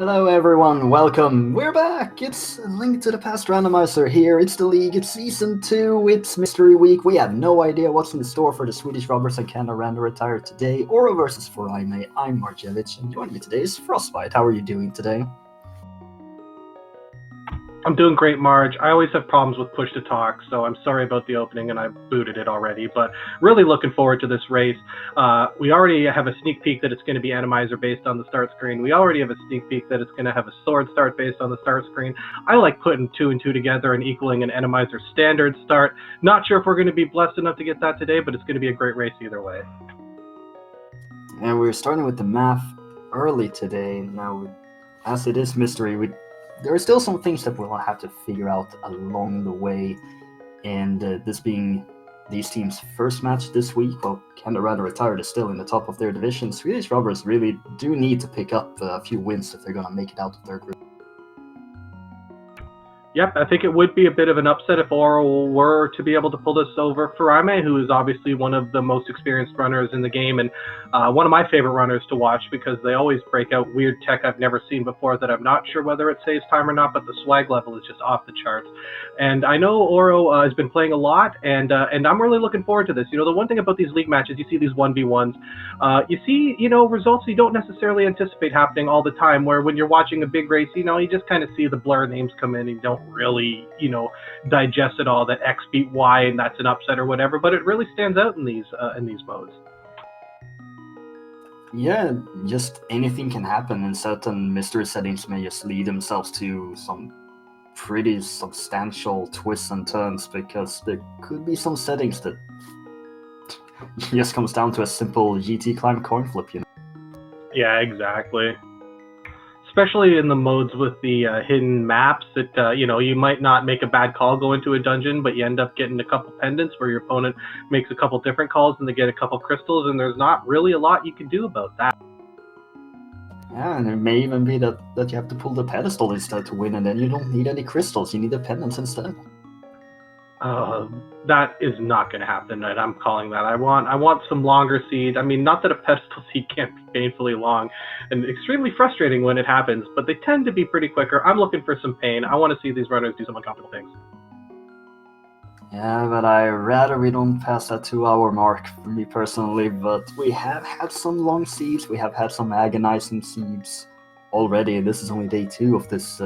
Hello everyone, welcome. We're back. It's Link to the Past Randomizer here. It's the League, it's Season 2, it's Mystery Week. We have no idea what's in store for the Swedish Robbers and Canada Rando Retire today. Oro versus Furaime. I'm Marjevich, and joining me today is Frostbite. How are you doing today? I'm doing great, Marge. I always have problems with push to talk, so I'm sorry about the opening, and I booted it already, but really looking forward to this race. We already have a sneak peek that it's going to be Randomizer based on the start screen. We already have a sneak peek that it's going to have a sword start based on the start screen. I like putting 2 and 2 together and equaling an Randomizer standard start. Not sure if we're going to be blessed enough to get that today, but it's going to be a great race either way. And we're starting with the math early today. Now, as it is mystery, there are still some things that we'll have to figure out along the way, and this being these teams' first match this week, while Canada Rando Retired is still in the top of their division, Swedish Robbers really do need to pick up a few wins if they're going to make it out of their group. Yep, I think it would be a bit of an upset if Oro were to be able to pull this over Furaime, who is obviously one of the most experienced runners in the game, and one of my favorite runners to watch because they always break out weird tech I've never seen before that I'm not sure whether it saves time or not, but the swag level is just off the charts. And I know Oro has been playing a lot, and I'm really looking forward to this. You know, the one thing about these league matches, you see these 1v1s, you see, results you don't necessarily anticipate happening all the time, where when you're watching a big race, you just kind of see the blur names come in and you don't really, digest it all, that X beat Y and that's an upset or whatever, but it really stands out in these modes. Yeah, just anything can happen, and certain mystery settings may just lead themselves to some pretty substantial twists and turns, because there could be some settings that just comes down to a simple GT climb coin flip, Yeah, exactly. Especially in the modes with the hidden maps that, you might not make a bad call go into a dungeon, but you end up getting a couple pendants where your opponent makes a couple different calls and they get a couple crystals, and there's not really a lot you can do about that. Yeah, and it may even be that you have to pull the pedestal instead to win, and then you don't need any crystals, you need the pendants instead. That is not going to happen, and I'm calling that. I want some longer seed. I mean, not that a pedestal seed can't be painfully long and extremely frustrating when it happens, but they tend to be pretty quicker. I'm looking for some pain. I want to see these runners do some uncomfortable things. Yeah, but I rather we don't pass that 2-hour mark for me personally, but we have had some long seeds, we have had some agonizing seeds already. This is only day 2 of this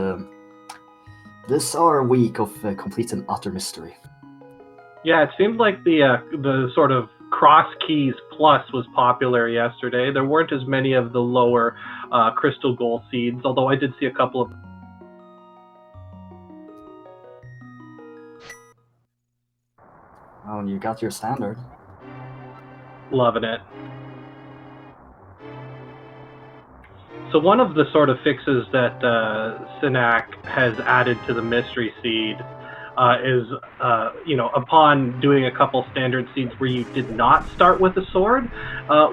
our week of complete and utter mystery. Yeah, it seemed like the sort of cross keys plus was popular yesterday. There weren't as many of the lower crystal goal seeds, although I did see a couple of. Oh, you got your standard. Loving it. So one of the sort of fixes that Sinak has added to the mystery seed is, upon doing a couple standard seeds where you did not start with a sword,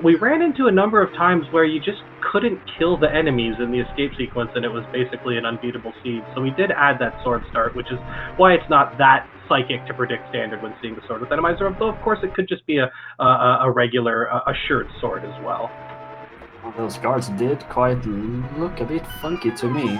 we ran into a number of times where you just couldn't kill the enemies in the escape sequence, and it was basically an unbeatable seed. So we did add that sword start, which is why it's not that psychic to predict standard when seeing the sword with Randomizer, although of course it could just be a regular assured sword as well. Those guards did quite look a bit funky to me.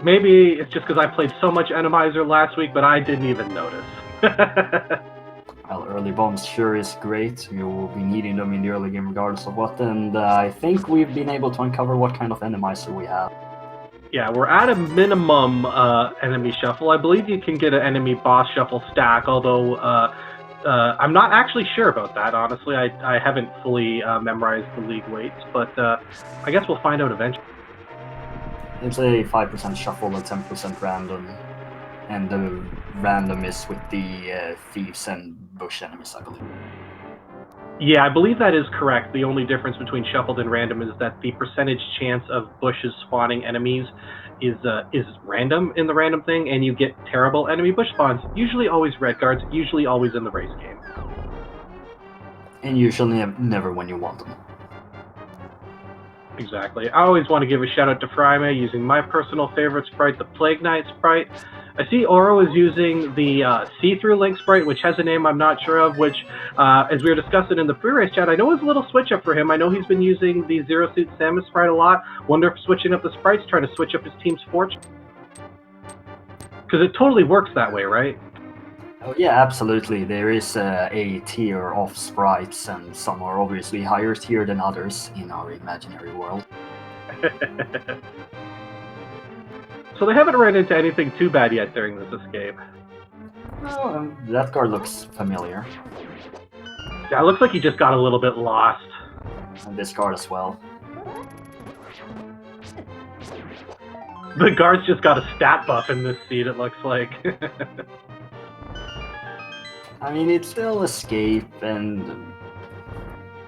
Maybe it's just because I played so much Randomizer last week, but I didn't even notice. Well, early bombs sure is great. You will be needing them in the early game regardless of what, and I think we've been able to uncover what kind of Randomizer we have. Yeah, we're at a minimum enemy shuffle. I believe you can get an enemy boss shuffle stack, although I'm not actually sure about that, honestly. I haven't fully memorized the league weights, but I guess we'll find out eventually. It's a 5% shuffle, a 10% random, and the random is with the thieves and bush enemies, I believe. Yeah, I believe that is correct. The only difference between shuffled and random is that the percentage chance of bushes spawning enemies is random in the random thing, and you get terrible enemy bush spawns, usually always red guards, usually always in the race game. And usually never when you want them. Exactly. I always want to give a shout out to Furaime using my personal favorite sprite, the Plague Knight sprite. I see Oro is using the see-through Link sprite, which has a name I'm not sure of, which, as we were discussing in the pre-race chat, I know is a little switch-up for him. I know he's been using the Zero Suit Samus sprite a lot. Wonder if switching up the sprites, trying to switch up his team's fortune. Because it totally works that way, right? Oh yeah, absolutely. There is a tier of sprites, and some are obviously higher tier than others in our imaginary world. So they haven't run into anything too bad yet during this escape. Oh, that guard looks familiar. Yeah, it looks like he just got a little bit lost. And this guard as well. The guard's just got a stat buff in this seat, it looks like. I mean, it's still escape, and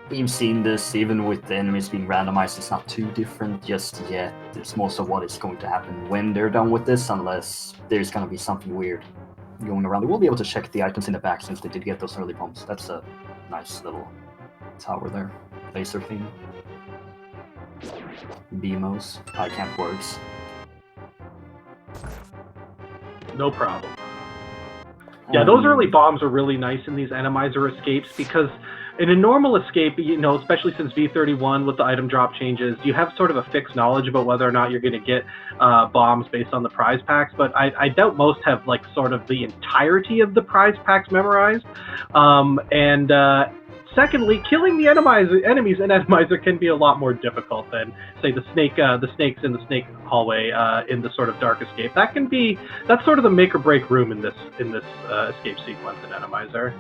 we've seen this even with the enemies being randomized. It's not too different just yet. It's most of what is going to happen when they're done with this, unless there's going to be something weird going around. We'll be able to check the items in the back since they did get those early bombs. That's a nice little tower there. Laser thing. BMOs. I can't words. No problem. Yeah, those early bombs are really nice in these Randomizer escapes because in a normal escape, you know, especially since V31 with the item drop changes, you have sort of a fixed knowledge about whether or not you're going to get bombs based on the prize packs, but I doubt most have like sort of the entirety of the prize packs memorized. Secondly, killing the enemies in Randomizer can be a lot more difficult than, say, the snakes in the snake hallway in the sort of dark escape. That's sort of the make or break room in this escape sequence in Randomizer.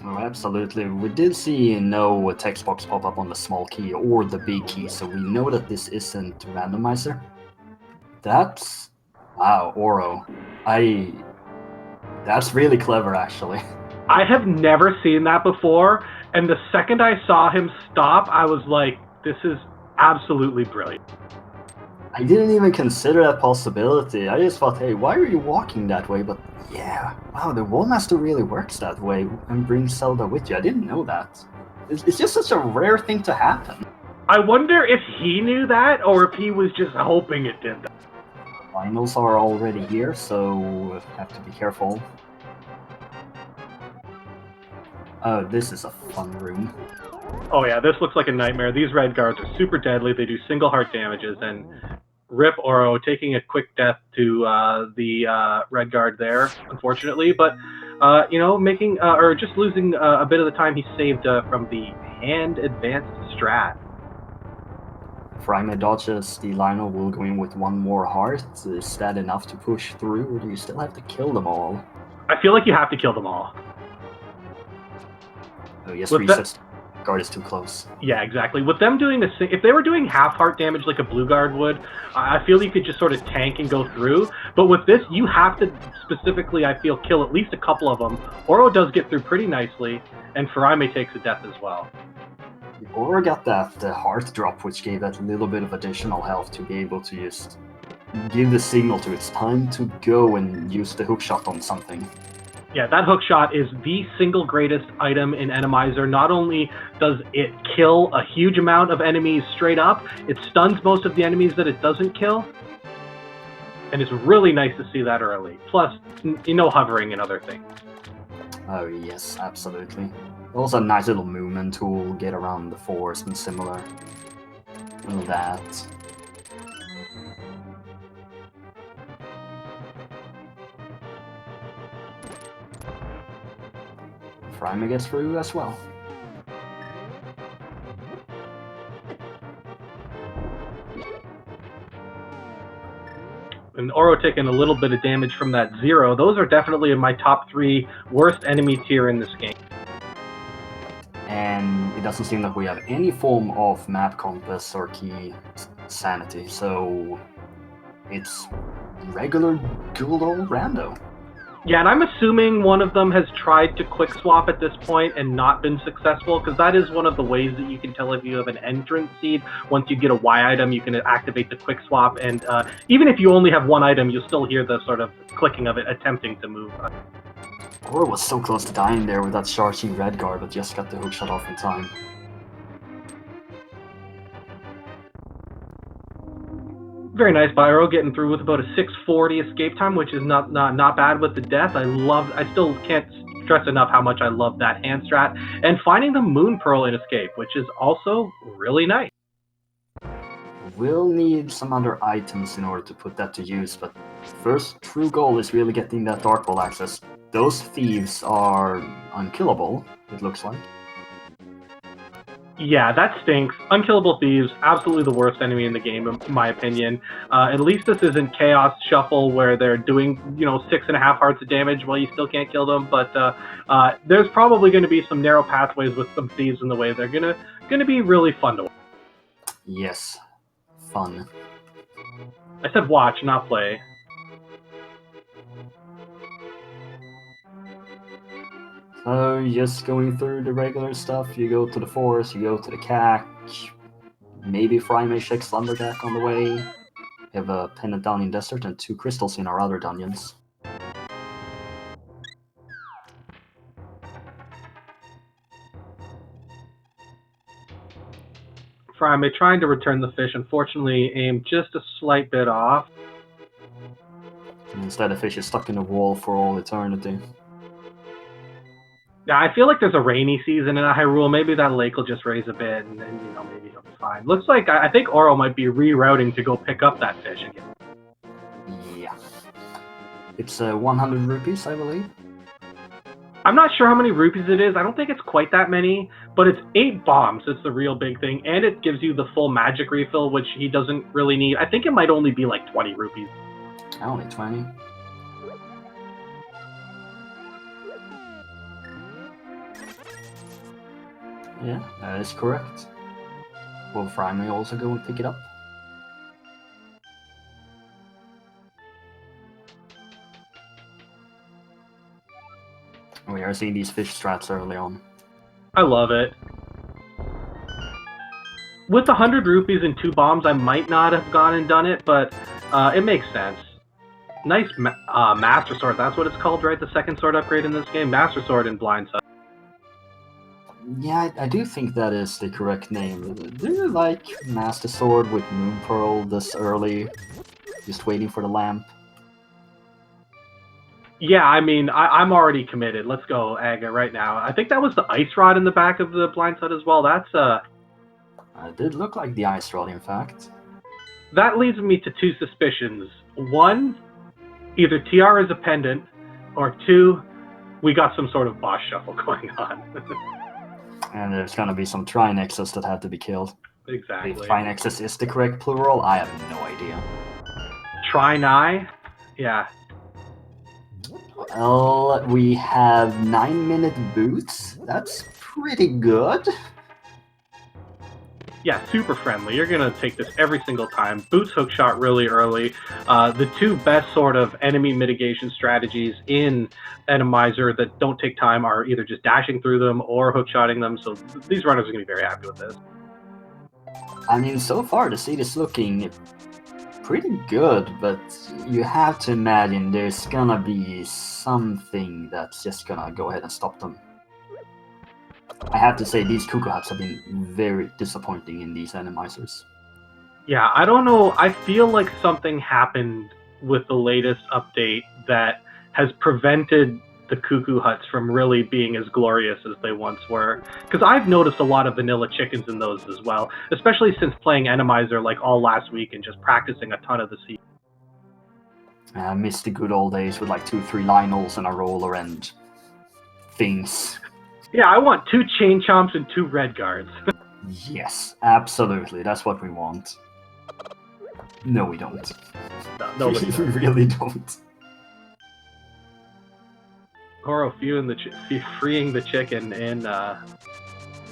Oh, absolutely. We did see no text box pop up on the small key or the big key, so we know that this isn't Randomizer. That's... wow, Oro. That's really clever, actually. I have never seen that before, and the second I saw him stop, I was like, this is absolutely brilliant. I didn't even consider that possibility. I just thought, hey, why are you walking that way? But yeah, wow, the Wallmaster really works that way and brings Zelda with you. I didn't know that. It's just such a rare thing to happen. I wonder if he knew that, or if he was just hoping it did that. Finals are already here, so have to be careful. Oh, this is a fun room. Oh yeah, this looks like a nightmare. These red guards are super deadly. They do single heart damages, and rip Oro taking a quick death to the red guard there, unfortunately. But you know, making or just losing a bit of the time he saved from the hand advanced strat. Furaime dodges the Lionel, will go in with one more heart. Is that enough to push through, or do you still have to kill them all? I feel like you have to kill them all. Oh yes, resets. Guard is too close. Yeah, exactly. With them doing this, if they were doing half heart damage like a blue guard would, I feel you could just sort of tank and go through. But with this, you have to specifically, I feel, kill at least a couple of them. Oro does get through pretty nicely, and Furaime takes a death as well. Oro got that heart drop, which gave that little bit of additional health to be able to just give the signal to it's time to go and use the hookshot on something. Yeah, that hookshot is the single greatest item in Randomizer. Not only does it kill a huge amount of enemies straight up, it stuns most of the enemies that it doesn't kill. And it's really nice to see that early. Plus, you know, hovering and other things. Oh yes, absolutely. Also a nice little movement tool, get around the forest and similar. And that. Furaime gets through as well. And Oro taking a little bit of damage from that zero. Those are definitely in my top 3 worst enemy tier in this game. And it doesn't seem like we have any form of map compass or key sanity, so it's regular good old rando. Yeah, and I'm assuming one of them has tried to quick swap at this point and not been successful, because that is one of the ways that you can tell if you have an entrance seed. Once you get a Y item, you can activate the quick swap, and even if you only have one item, you'll still hear the sort of clicking of it attempting to move. Oro was so close to dying there with that charging red guard, but just got the hookshot off in time. Very nice Pyro, getting through with about a 640 escape time, which is not bad with the death. I still can't stress enough how much I love that hand strat. And finding the Moon Pearl in escape, which is also really nice. We'll need some other items in order to put that to use, but first true goal is really getting that Dark Ball access. Those thieves are unkillable, it looks like. Yeah, that stinks. Unkillable Thieves, absolutely the worst enemy in the game, in my opinion. At least this isn't Chaos Shuffle where they're doing, 6.5 hearts of damage while you still can't kill them. But there's probably going to be some narrow pathways with some thieves in the way. They're gonna be really fun to watch. Yes, fun. I said watch, not play. So, just going through the regular stuff, you go to the forest, you go to the CAC, maybe Furaime checks Lumberjack on the way. We have a pendant down in Desert and 2 crystals in our other dungeons. Furaime trying to return the fish, unfortunately aimed just a slight bit off. And instead, the fish is stuck in the wall for all eternity. Yeah, I feel like there's a rainy season in Hyrule. Maybe that lake will just raise a bit, and then, maybe he'll be fine. Looks like I think Oro might be rerouting to go pick up that fish again. Yeah. It's 100 rupees, I believe. I'm not sure how many rupees it is. I don't think it's quite that many, but it's 8 bombs. It's the real big thing, and it gives you the full magic refill, which he doesn't really need. I think it might only be like 20 rupees. Only 20. Yeah, that is correct. Will Furaime also go and pick it up? We are seeing these fish strats early on. I love it. With 100 rupees and 2 bombs, I might not have gone and done it, but it makes sense. Nice Master Sword, that's what it's called, right? The second sword upgrade in this game? Master Sword in Blindside. Yeah, I do think that is the correct name. Do you like Master Sword with Moon Pearl this early? Just waiting for the lamp? Yeah, I mean, I'm already committed. Let's go, Aga, right now. I think that was the Ice Rod in the back of the Blindside as well. That's, It did look like the Ice Rod, in fact. That leads me to 2 suspicions. 1, either TR is a pendant, or 2, we got some sort of boss shuffle going on. And there's gonna be some Trinexes that have to be killed. Exactly. If Trinexes is the correct plural, I have no idea. Trinai? Yeah. Well, we have 9-minute boots. That's pretty good. Yeah, super friendly. You're going to take this every single time. Boots hook shot really early. The 2 best sort of enemy mitigation strategies in Randomizer that don't take time are either just dashing through them or hook shotting them. So these runners are going to be very happy with this. I mean, so far the seed is looking pretty good, but you have to imagine there's gonna be something that's just gonna go ahead and stop them. I have to say, these cuckoo huts have been very disappointing in these Randomizers. Yeah, I don't know. I feel like something happened with the latest update that has prevented the cuckoo huts from really being as glorious as they once were. Because I've noticed a lot of vanilla chickens in those as well, especially since playing Randomizer like all last week and just practicing a ton of the seed. I miss the good old days with like 2-3 Lionels and a roller and things. Yeah, I want 2 chain chomps and 2 red guards. Yes, absolutely. That's what we want. No, we don't. No, we really don't. Goro freeing the chicken in the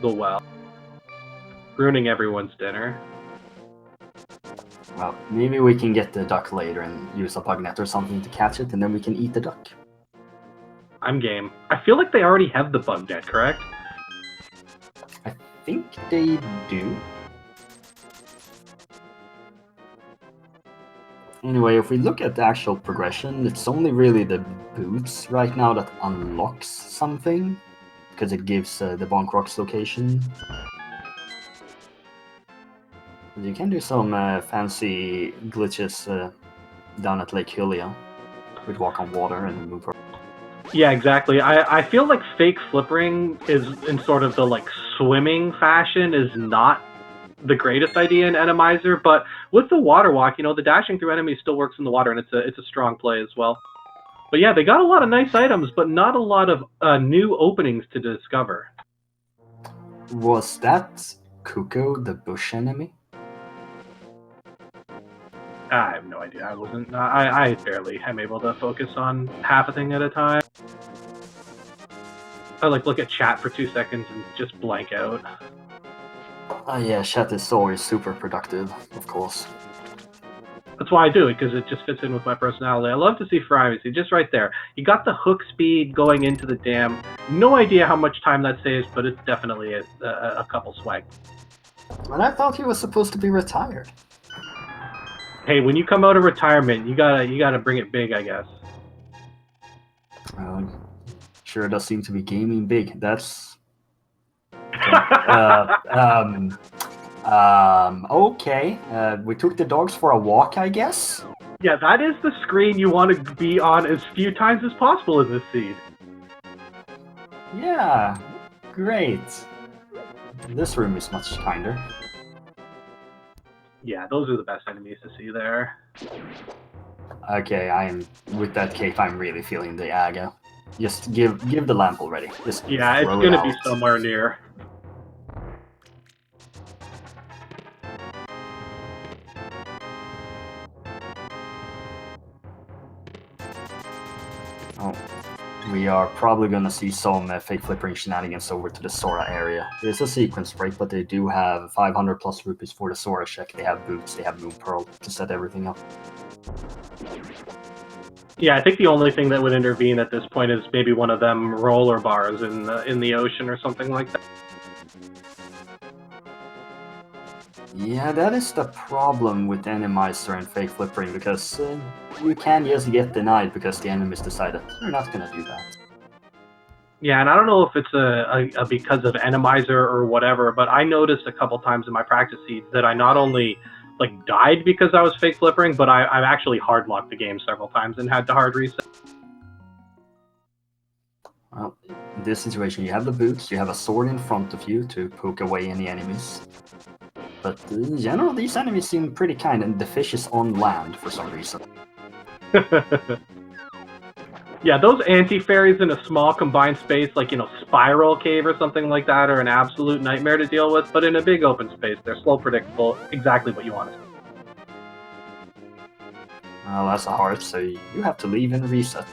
well. Ruining everyone's dinner. Well, maybe we can get the duck later and use a bug net or something to catch it, and then we can eat the duck. I'm game. I feel like they already have the bug net, correct? I think they do. Anyway, if we look at the actual progression, it's only really the boots right now that unlocks something, because it gives the Bonk Rock's location. You can do some fancy glitches down at Lake Hylia with walk on water and move. Yeah, exactly. I feel like fake flippering is in sort of the like swimming fashion is not the greatest idea in Randomizer, but with the water walk, the dashing through enemies still works in the water, and it's a strong play as well. But yeah, they got a lot of nice items, but not a lot of new openings to discover. Was that Kuko the bush enemy? I have no idea. I wasn't. I barely am able to focus on half a thing at a time. I like look at chat for 2 seconds and just blank out. Yeah, chat is always super productive, of course. That's why I do it, because it just fits in with my personality. I love to see Furaime. See, just right there. You got the hook speed going into the dam. No idea how much time that saves, but it's definitely a couple swag. And I thought he was supposed to be retired. Hey, when you come out of retirement, you gotta bring it big, I guess. Sure does seem to be gaming big. That's okay. We took the dogs for a walk, I guess. Yeah, that is the screen you want to be on as few times as possible in this seed. Yeah, great. This room is much kinder. Yeah, those are the best enemies to see there. Okay, with that cape, I'm really feeling the aga. Just give the lamp already. Just yeah, it's gonna be somewhere near. Oh, we are probably gonna see some fake flippering shenanigans over to the Sora area. There's a sequence break, but they do have 500 plus rupees for the Sora check. They have boots, they have Moon Pearl to set everything up. Yeah, I think the only thing that would intervene at this point is maybe one of them roller bars in the ocean or something like that. Yeah, that is the problem with Randomizer and fake flippering, because you can just get denied because the enemies decided they're not gonna do that. Yeah, and I don't know if it's a because of Randomizer or whatever, but I noticed a couple times in my practice seeds that I not only like died because I was fake flippering, but I've actually hard locked the game several times and had to hard reset. Well, in this situation, you have the boots, you have a sword in front of you to poke away any enemies. But in general, these enemies seem pretty kind, and the fish is on land for some reason. Yeah, those anti-fairies in a small combined space, like, Spiral Cave or something like that, are an absolute nightmare to deal with, but in a big open space, they're slow, predictable, exactly what you want to see. Well, that's a heart, so you have to leave and reset.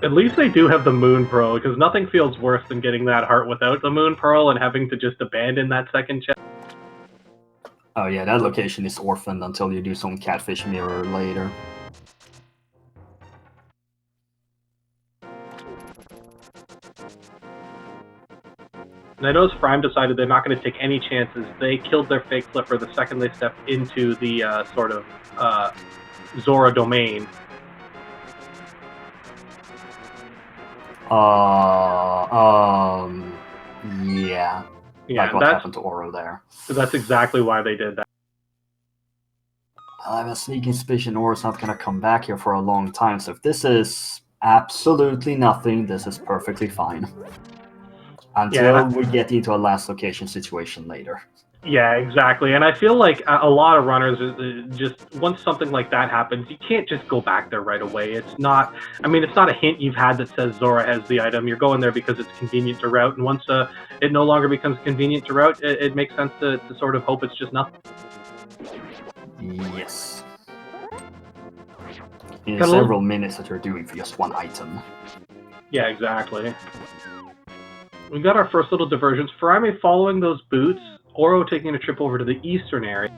At least they do have the Moon Pearl, because nothing feels worse than getting that heart without the Moon Pearl and having to just abandon that second chest. Oh yeah, that location is orphaned until you do some catfish mirror later. And I noticed Furaime decided they're not going to take any chances. They killed their fake flipper the second they stepped into the sort of Zora domain. Yeah. Yeah, like what happened to Oro there. That's exactly why they did that. I have a sneaking suspicion Oro's not gonna come back here for a long time, so if this is absolutely nothing, this is perfectly fine. Until we get into a last location situation later. Yeah, exactly. And I feel like a lot of runners, just once something like that happens, you can't just go back there right away. It's not a hint you've had that says Zora has the item. You're going there because it's convenient to route, and once it no longer becomes convenient to route, it makes sense to sort of hope it's just nothing. Yes. In several minutes that you're doing for just one item. Yeah, exactly. We got our first little diversions. Furaime following those boots, Oro taking a trip over to the eastern area.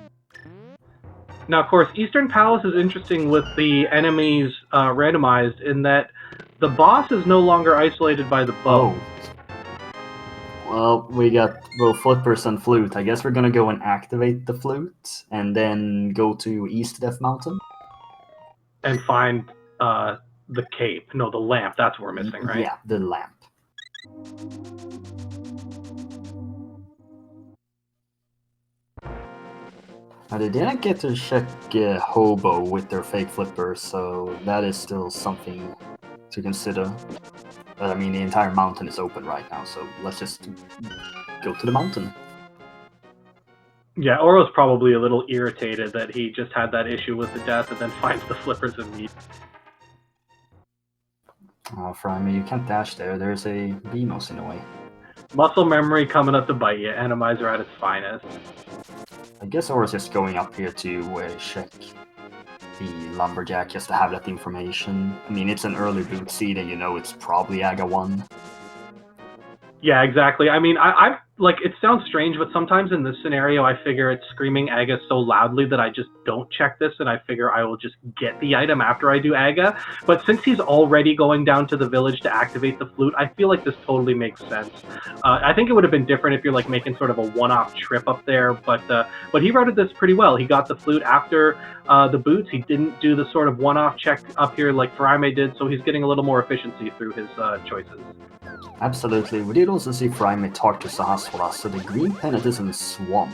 Now, of course, Eastern Palace is interesting with the enemies randomized in that the boss is no longer isolated by the bow. Oh. Well, we got both flippers and flute. I guess we're gonna go and activate the flute, and then go to East Death Mountain. And find the cape. No, the lamp. That's what we're missing, right? Yeah, the lamp. They didn't get to check Hobo with their fake flippers, so that is still something to consider. But I mean, the entire mountain is open right now, so let's just go to the mountain. Yeah, Oro's probably a little irritated that he just had that issue with the death and then finds the flippers immediately. Furaime, you can't dash there. There's a Beamos in the way. Muscle memory coming up to bite you. Randomizer at its finest. I guess Oro's just going up here to check the Lumberjack just to have that information. I mean, it's an early boot seed and you know it's probably Aga 1. Yeah, exactly. I mean, I like, it sounds strange, but sometimes in this scenario, I figure it's screaming Aga so loudly that I just don't check this, and I figure I will just get the item after I do Aga. But since he's already going down to the village to activate the flute, I feel like this totally makes sense. I think it would have been different if you're like making sort of a one-off trip up there, but he routed this pretty well. He got the flute after the boots. He didn't do the sort of one-off check up here like Furaime did, so he's getting a little more efficiency through his choices. Absolutely. We did also see Furaime talk to Sahaswara, so the green planet is in the swamp.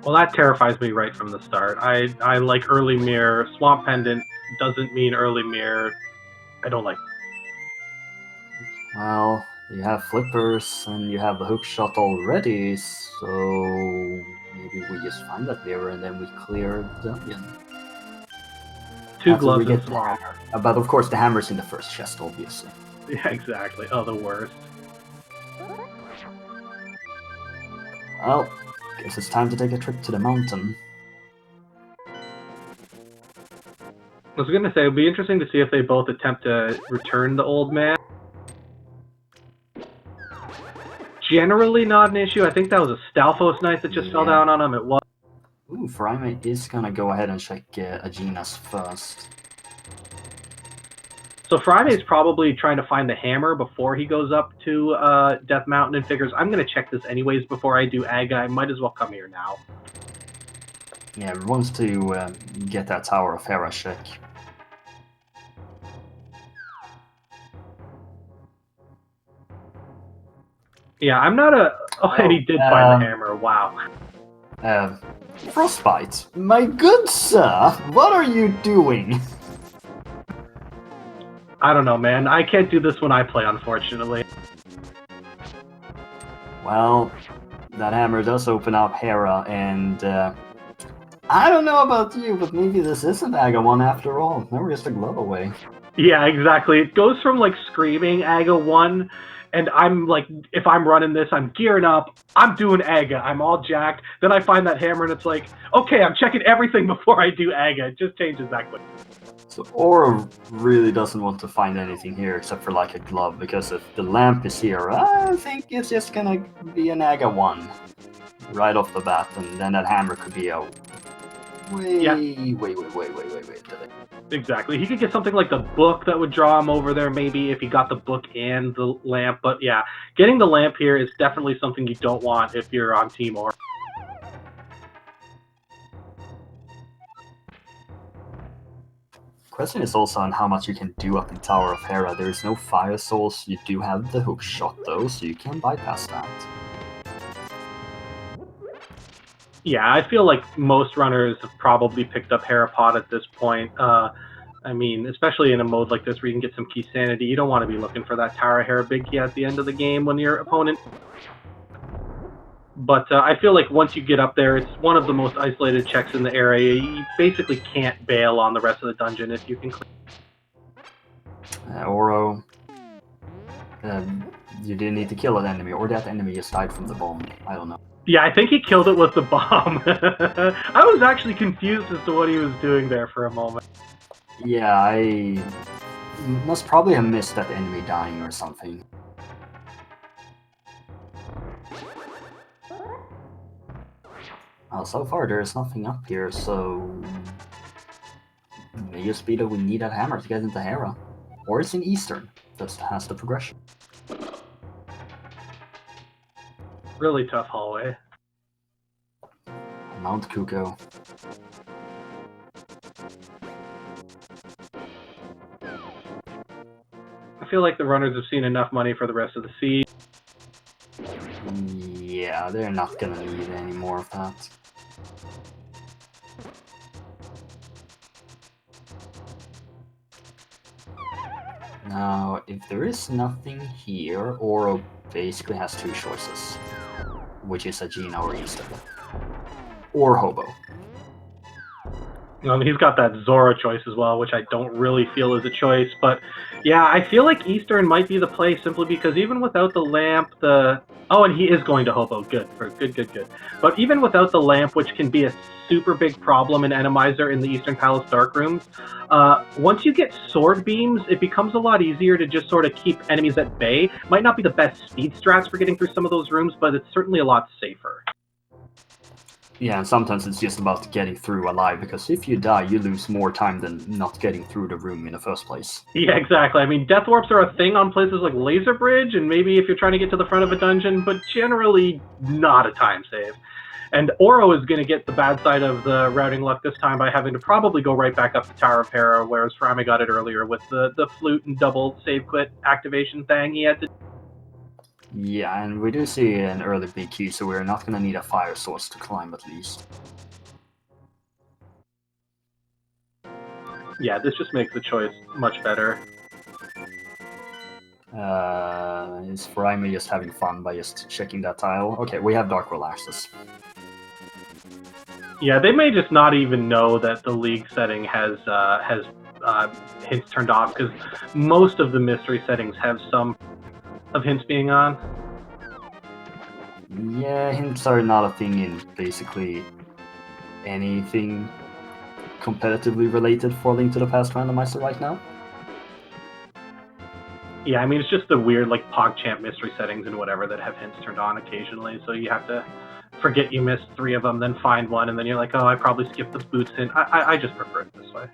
Well, that terrifies me right from the start. I like early mirror. Swamp pendant doesn't mean early mirror. I don't like. Well, you have flippers and you have the hook shot already, so maybe we just find that mirror and then we clear the dungeon. Two After gloves we and get the swamp. hammer. But of course the hammer's in the first chest, obviously. Yeah, exactly. Oh, the worst. Well, guess it's time to take a trip to the mountain. I was gonna say, it'd be interesting to see if they both attempt to return the old man. Generally not an issue. I think that was a Stalfos knight that just fell down on him. It was. Ooh, Furaime is gonna go ahead and check Agina's first. So Furaime is probably trying to find the hammer before he goes up to Death Mountain and figures, I'm going to check this anyways before I do Aga. I might as well come here now. Yeah, he wants to get that Tower of Hera check. Yeah, I'm not a... Oh, and he did find the hammer. Wow. Frostbite, my good sir, what are you doing? I don't know, man. I can't do this when I play, unfortunately. Well, that hammer does open up Hera, and I don't know about you, but maybe this isn't Aga 1 after all. Now we're just a glove away. Yeah, exactly. It goes from, like, screaming Aga 1, and I'm, like, if I'm running this, I'm gearing up, I'm doing Aga, I'm all jacked, then I find that hammer, and it's like, okay, I'm checking everything before I do Aga. It just changes that quick. So Aura really doesn't want to find anything here except for like a glove, because if the lamp is here, I think it's just gonna be an Aga 1 right off the bat, and then that hammer could be a wait. Exactly. He could get something like the book that would draw him over there, maybe, if he got the book and the lamp. But yeah, getting the lamp here is definitely something you don't want if you're on Team Aura. Question is also on how much you can do up in Tower of Hera. There is no fire souls. You do have the hook shot though, so you can bypass that. Yeah, I feel like most runners have probably picked up Herapod at this point. I mean, especially in a mode like this where you can get some key sanity, you don't want to be looking for that Tower of Hera big key at the end of the game when your opponent... But I feel like once you get up there, it's one of the most isolated checks in the area. You basically can't bail on the rest of the dungeon if you can clear. Oro, you didn't need to kill an enemy, or that enemy just died from the bomb. I don't know. Yeah, I think he killed it with the bomb. I was actually confused as to what he was doing there for a moment. Yeah, I must probably have missed that enemy dying or something. Well, so far there is nothing up here, so it may just be that we need that hammer to get into Hera. Or it's in Eastern, that has the progression. Really tough hallway. Mount Kuko. I feel like the runners have seen enough money for the rest of the siege. Yeah, they're not gonna need any more of that. Now, if there is nothing here, Oro basically has two choices, which is Agena or Easter. Or Hobo. He's got that Zora choice as well, which I don't really feel is a choice. But yeah, I feel like Eastern might be the play simply because even without the lamp, oh, and he is going to Hobo. Good. But even without the lamp, which can be a super big problem in Randomizer in the Eastern Palace Dark Rooms, once you get sword beams, it becomes a lot easier to just sort of keep enemies at bay. Might not be the best speed strats for getting through some of those rooms, but it's certainly a lot safer. Yeah, and sometimes it's just about getting through alive, because if you die, you lose more time than not getting through the room in the first place. Yeah, exactly. I mean, death warps are a thing on places like Laser Bridge, and maybe if you're trying to get to the front of a dungeon, but generally not a time save. And Oro is going to get the bad side of the routing luck this time by having to probably go right back up the Tower of Hera, whereas Furaime got it earlier with the flute and double save quit activation thing he had to. Yeah, and we do see an early BQ, so we're not gonna need a fire source to climb at least. Yeah, this just makes the choice much better. Is Furaime just having fun by just checking that tile? Okay, we have Dark World access. Yeah, they may just not even know that the League setting has hints turned off, because most of the mystery settings have some of hints being on. Yeah, hints are not a thing in basically anything competitively related for Link to the Past Randomizer right now. Yeah, I mean, it's just the weird, like, PogChamp mystery settings and whatever that have hints turned on occasionally, so you have to forget you missed 3 of them, then find one, and then you're like, oh, I probably skipped the boots hint. I just prefer it this way.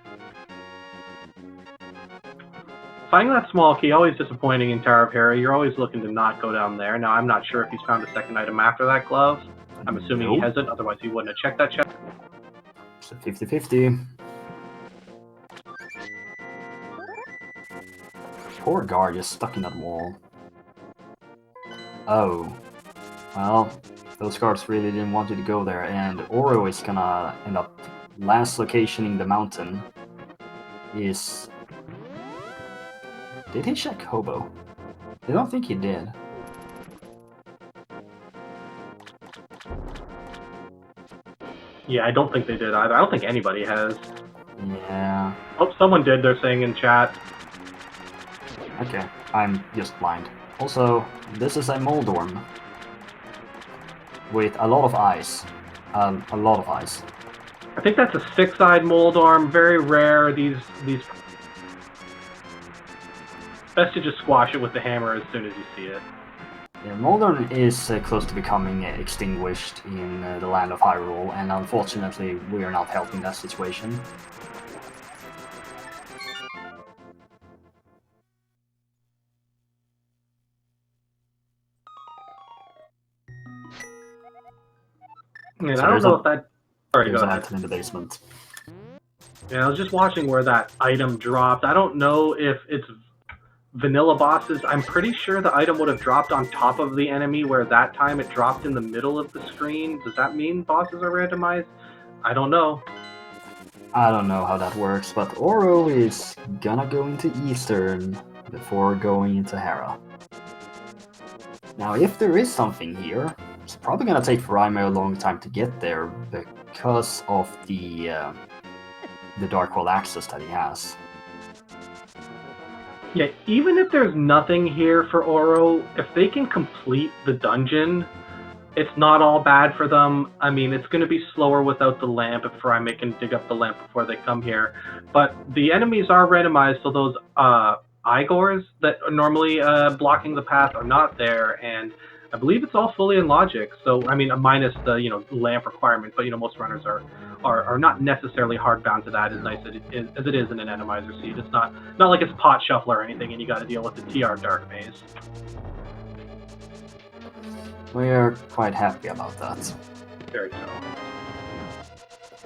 Finding that small key, always disappointing in Tower of Hera. You're always looking to not go down there. Now, I'm not sure if he's found a second item after that glove. I'm assuming he hasn't, otherwise he wouldn't have checked that check. It's a 50-50. Poor guard just stuck in that wall. Oh. Well, those guards really didn't want you to go there, and Oro is gonna end up last location in the mountain. Is... Did he check Hobo? I don't think he did. Yeah, I don't think they did either. I don't think anybody has. Yeah. Oh, someone did, they're saying in chat. Okay, I'm just blind. Also, this is a Moldorm. With a lot of eyes. A lot of eyes. I think that's a 6-eyed Moldorm, very rare. These best to just squash it with the hammer as soon as you see it. Yeah, Moldorm is close to becoming extinguished in the land of Hyrule, and unfortunately we are not helping that situation. And So I don't know if that... Sorry, there's go an ahead. item in the basement. Yeah, I was just watching where that item dropped. I don't know if it's vanilla bosses. I'm pretty sure the item would have dropped on top of the enemy, where that time it dropped in the middle of the screen. Does that mean bosses are randomized? I don't know. I don't know how that works, but Oro is gonna go into Eastern before going into Hera. Now, if there is something here, it's probably gonna take Furaime a long time to get there because of the Dark World access that he has. Yeah, even if there's nothing here for Oro, if they can complete the dungeon, it's not all bad for them. I mean, it's going to be slower without the lamp if Furaime can dig up the lamp before they come here. But the enemies are randomized, so those Igors that are normally blocking the path are not there, and I believe it's all fully in logic. So, I mean, minus the lamp requirement, but most runners are not necessarily hard bound to that, as nice as it is in an Randomizer seed. It's not like it's Pot Shuffler or anything, and you got to deal with the TR Dark Maze. We are quite happy about that. Very so.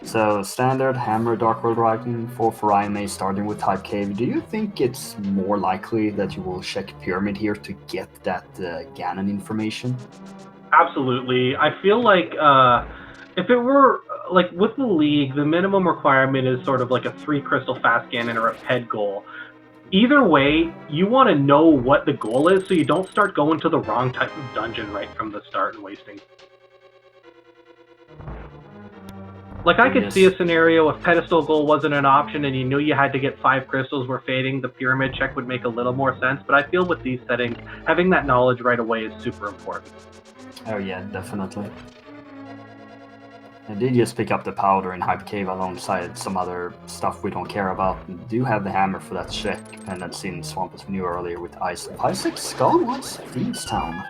So, standard Hammer Dark World writing for Furaime starting with Type Cave. Do you think it's more likely that you will check Pyramid here to get that Ganon information? Absolutely. I feel like if it were like with the League, the minimum requirement is sort of like a 3 crystal fast cannon or a ped goal. Either way, you want to know what the goal is so you don't start going to the wrong type of dungeon right from the start and wasting. Like, I could see a scenario if pedestal goal wasn't an option and you knew you had to get 5 crystals where fading the pyramid check would make a little more sense, but I feel with these settings, having that knowledge right away is super important. Oh yeah, definitely. I did just pick up the powder in Hype Cave alongside some other stuff we don't care about. We do have the hammer for that check, and that's in Swamp as we knew earlier with Isaac Skullwoods, Thieves Town.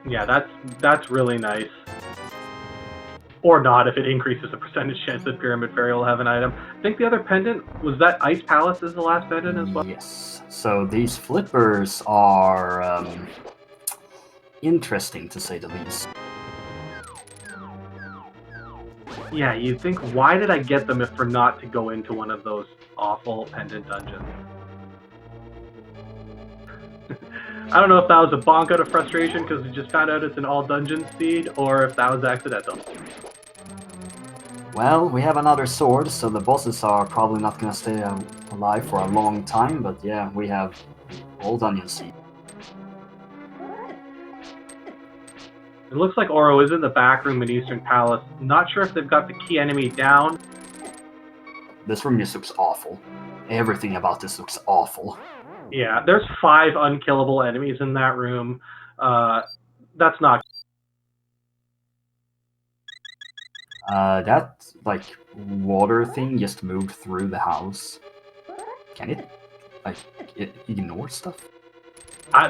Yeah, that's really nice. Or not, if it increases the percentage chance that Pyramid Fairy will have an item. I think the other pendant, was that Ice Palace is the last pendant as well? Yes. So these flippers are interesting, to say the least. Yeah, you'd think, why did I get them if for not to go into one of those awful pendant dungeons? I don't know if that was a bonk out of frustration because we just found out it's an all dungeon seed, or if that was accidental. Well, we have another sword, so the bosses are probably not going to stay alive for a long time, but yeah, we have all dungeon seed. It looks like Oro is in the back room in Eastern Palace. Not sure if they've got the key enemy down. This room just looks awful. Everything about this looks awful. Yeah, there's 5 unkillable enemies in that room. That's not... That, like, water thing just moved through the house. Can it, like, ignore stuff?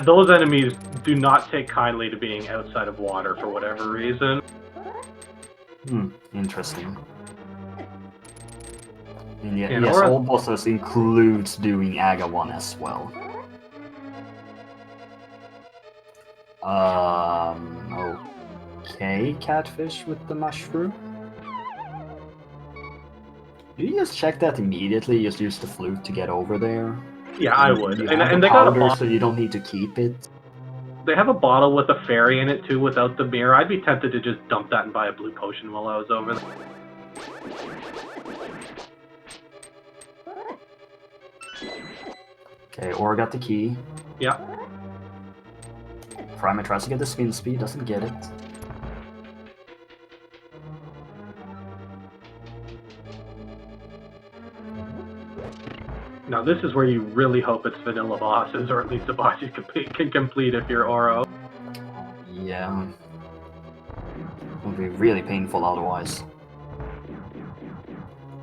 Those enemies do not take kindly to being outside of water for whatever reason. Interesting. And yeah, yes, all bosses includes doing Aga 1 as well. Okay, catfish with the mushroom. Do you just check that immediately? Just use the flute to get over there? Yeah, I would. And they got a bottle, so you don't need to keep it. They have a bottle with a fairy in it too, without the mirror. I'd be tempted to just dump that and buy a blue potion while I was over there. Okay, Aura got the key. Yeah. Furaime tries to get the spin speed, doesn't get it. Now this is where you really hope it's vanilla bosses, or at least a boss you can complete if you're Oro. Yeah. It would be really painful otherwise.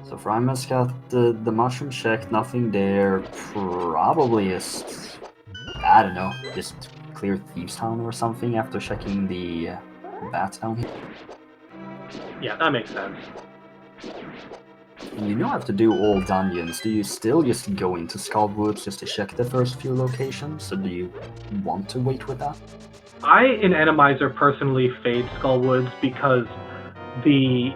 So Furaime's got the mushroom check, nothing there. Probably just, I don't know, just clear Thieves Town or something after checking the bats down here. Yeah, that makes sense. You don't have to do all dungeons. Do you still just go into Skullwoods just to check the first few locations? Or do you want to wait with that? I, in Randomizer, personally fade Skullwoods because the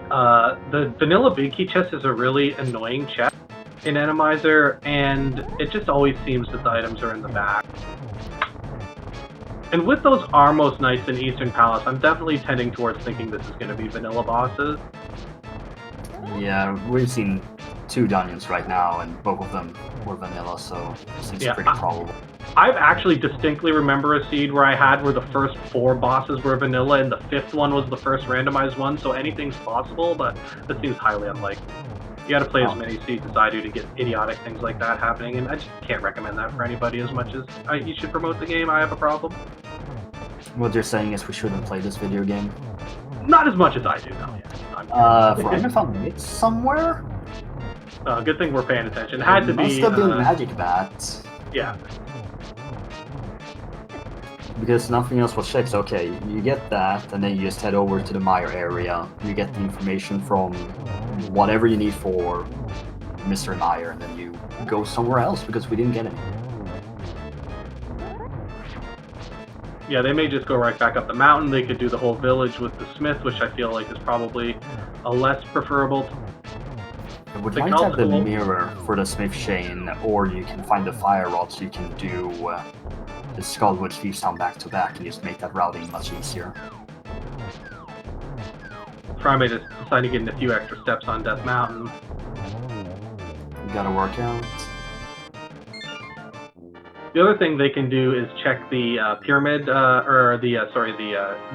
vanilla big key chest is a really annoying chest in Randomizer, and it just always seems that the items are in the back. And with those Armos Knights in Eastern Palace, I'm definitely tending towards thinking this is going to be vanilla bosses. Yeah, we've seen 2 dungeons right now, and both of them were vanilla, so it seems pretty probable. I've actually distinctly remember a seed where I had where the first 4 bosses were vanilla, and the 5th one was the first randomized one, so anything's possible, but that seems highly unlikely. You gotta play as many seeds as I do to get idiotic things like that happening, and I just can't recommend that for anybody as much as you should promote the game. I have a problem. What you're saying is we shouldn't play this video game? Not as much as I do, no. Furaime found it somewhere? Good thing we're paying attention. It had to be... Must have been Magic Bat. Yeah. Because nothing else was checked. Okay, you get that, and then you just head over to the Mire area. You get the information from whatever you need for Mr. Mire, and then you go somewhere else, because we didn't get it. Yeah, they may just go right back up the mountain. They could do the whole village with the smith, which I feel like is probably a less preferable. I would The like to have the console- mirror for the Smith Chain, or you can find the fire rod so you can do the Skullwood Thieves Town back to back and just make that routing much easier. Furaime just decided to get in a few extra steps on Death Mountain. You gotta work out. The other thing they can do is check the pyramid, or the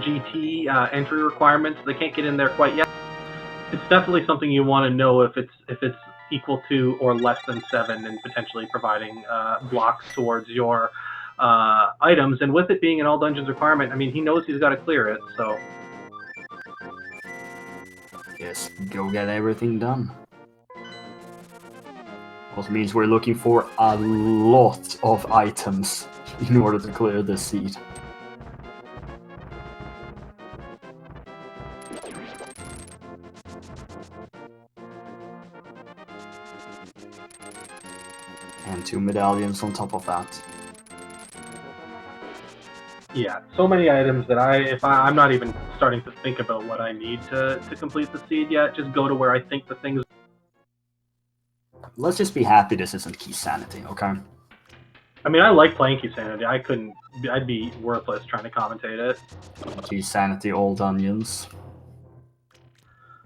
GT entry requirements. They can't get in there quite yet. It's definitely something you want to know if it's equal to or less than 7, and potentially providing blocks towards your items. And with it being an all dungeons requirement, I mean, he knows he's got to clear it, so. Yes, go get everything done. Also means we're looking for a lot of items in order to clear this seed. And 2 medallions on top of that. Yeah, so many items that I'm not even starting to think about what I need to complete the seed yet. Just go to where I think the things. Let's just be happy this isn't Key Sanity, okay? I mean, I like playing Key Sanity. I'd be worthless trying to commentate it. Key Sanity, all onions.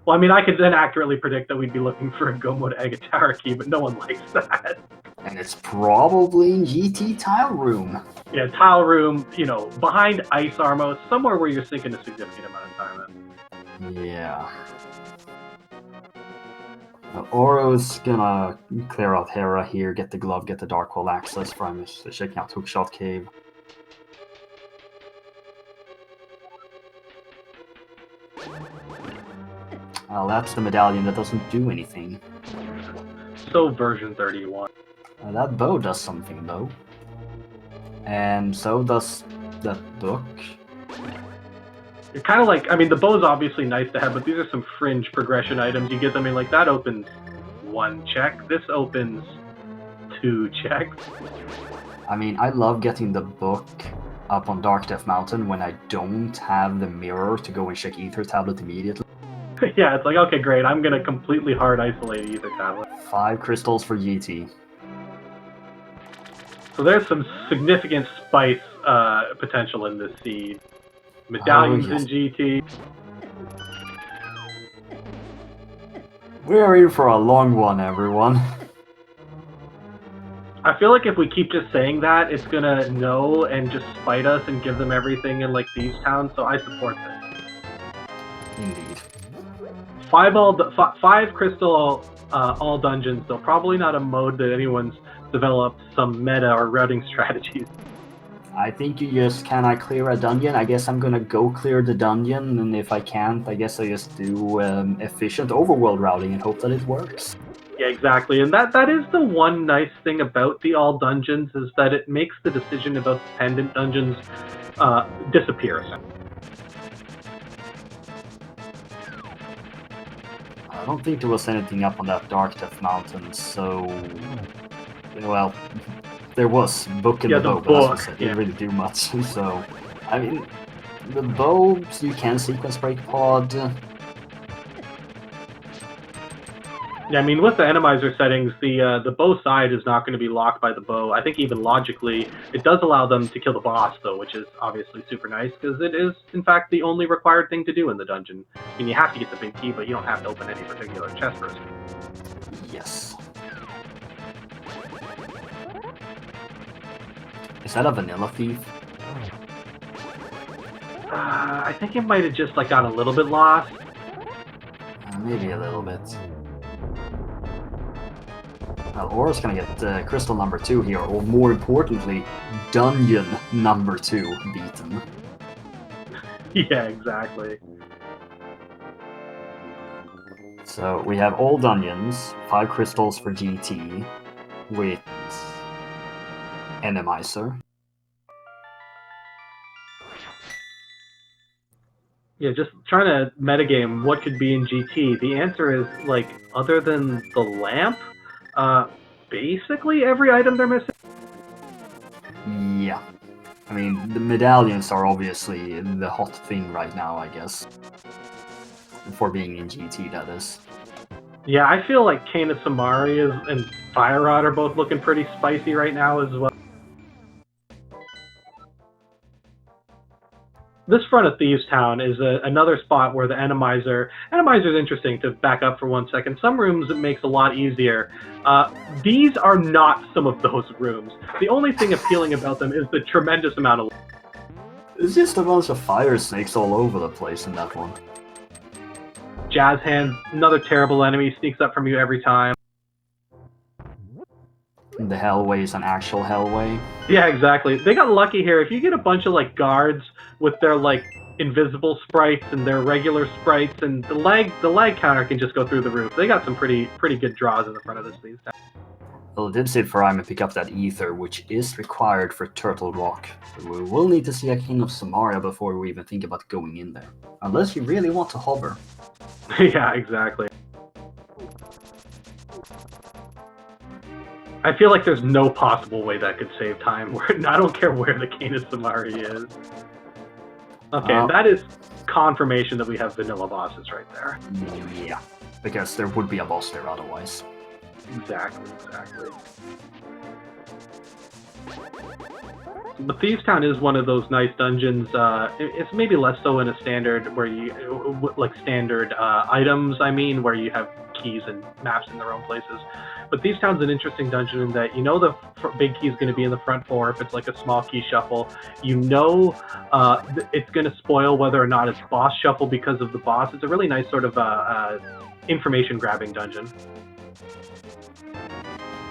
Well, I mean, I could then accurately predict that we'd be looking for a Gomo to Agatara key, but no one likes that. And it's probably in GT Tile Room. Yeah, Tile Room, you know, behind Ice Armo, somewhere where you're sinking a significant amount of time in. Yeah. Oro's gonna clear out Hera here, get the glove, get the Darkhold access from it, checking out Hookshot Cave. Well, that's the medallion that doesn't do anything. So version 31. That bow does something though. And so does that book. You're kind of like, I mean, the bow's obviously nice to have, but these are some fringe progression items. You get them in, like, that opens 1 check. This opens 2 checks. I mean, I love getting the book up on Dark Death Mountain when I don't have the mirror to go and check Ether Tablet immediately. Yeah, it's like, okay, great, I'm gonna completely hard isolate Ether Tablet. 5 crystals for GT. So there's some significant spice potential in this seed. Medallions in GT. We're in for a long one, everyone. I feel like if we keep just saying that, it's gonna know and just spite us and give them everything in, like, Thieves Town, so I support this. Indeed. 5 crystal all dungeons, though probably not a mode that anyone's developed some meta or routing strategies. I think you just, can I clear a dungeon? I guess I'm gonna go clear the dungeon, and if I can't, I guess I just do efficient overworld routing and hope that it works. Yeah, exactly, and that is the one nice thing about the all dungeons, is that it makes the decision about the pendant dungeons disappear. I don't think there was anything up on that Dark Death Mountain, so... Well, there was book in the bow, but as I said, didn't really do much, so... I mean, the bow, you can sequence break pod. Yeah, I mean, with the Randomizer settings, the bow side is not going to be locked by the bow. I think even logically, it does allow them to kill the boss, though, which is obviously super nice, because it is, in fact, the only required thing to do in the dungeon. I mean, you have to get the big key, but you don't have to open any particular chest first. Yes. Is that a vanilla thief? I think it might have just, like, got a little bit lost. Maybe a little bit. Well, Aura's gonna get crystal number 2 here, or more importantly, dungeon number 2 beaten. Yeah, exactly. So we have all dungeons, 5 crystals for GT, with Randomizer. Yeah, just trying to metagame what could be in GT. The answer is, like, other than the lamp, basically every item they're missing. Yeah. I mean, the medallions are obviously the hot thing right now, I guess. For being in GT, that is. Yeah, I feel like Kana Samari and Fire Rod are both looking pretty spicy right now as well. This front of Thieves Town is another spot where the Randomizer is interesting. To back up for 1 second, some rooms it makes a lot easier. These are not some of those rooms. The only thing appealing about them is the tremendous amount of... It's just a bunch of fire snakes all over the place in that one. Jazz Hands, another terrible enemy, sneaks up from you every time. The hellway is an actual hellway. Yeah, exactly. They got lucky here. If you get a bunch of like guards with their like invisible sprites and their regular sprites, and the lag counter can just go through the roof. They got some pretty good draws in the front of this these days. Well, it did say Furaime pick up that ether, which is required for Turtle Rock. So we will need to see a King of Samaria before we even think about going in there. Unless you really want to hover. Yeah, exactly. I feel like there's no possible way that could save time. I don't care where the King of Samari is. Okay, that is confirmation that we have vanilla bosses right there. Yeah, because there would be a boss there otherwise. Exactly. But Thieves Town is one of those nice dungeons. It's maybe less so in a standard where you like standard items. I mean, where you have keys and maps in their own places. But Thieves Town's an interesting dungeon in that you know the big key is going to be in the front floor if it's like a small key shuffle. You know it's going to spoil whether or not it's boss shuffle because of the boss. It's a really nice sort of information grabbing dungeon.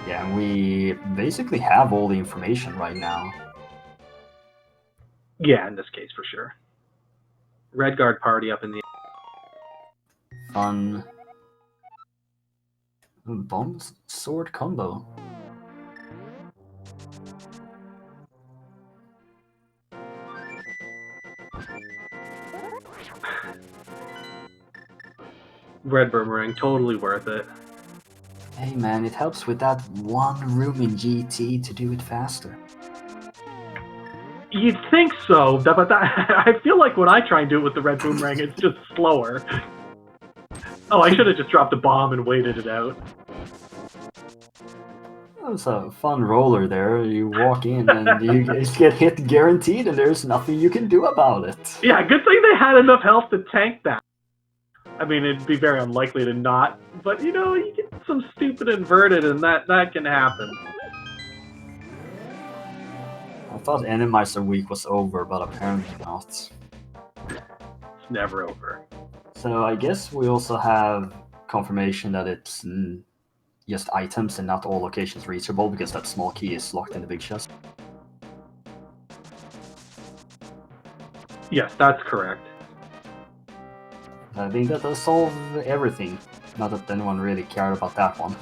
Yeah, and we basically have all the information right now. Yeah, in this case, for sure. Red Guard party up in the... Fun. Bomb sword combo. Red Boomerang, totally worth it. Hey man, it helps with that one room in GT to do it faster. You'd think so, but I feel like when I try and do it with the Red Boomerang, it's just slower. Oh, I should have just dropped a bomb and waited it out. That was a fun roller there. You walk in and you guys get hit guaranteed, and there's nothing you can do about it. Yeah, good thing they had enough health to tank that. I mean, it'd be very unlikely to not, but you know, you get some stupid inverted, and that can happen. I thought Randomizer week was over, but apparently not. It's never over. So I guess we also have confirmation that it's just items and not all locations reachable, because that small key is locked in the big chest. Yes, that's correct. I think that does solve everything. Not that anyone really cared about that one.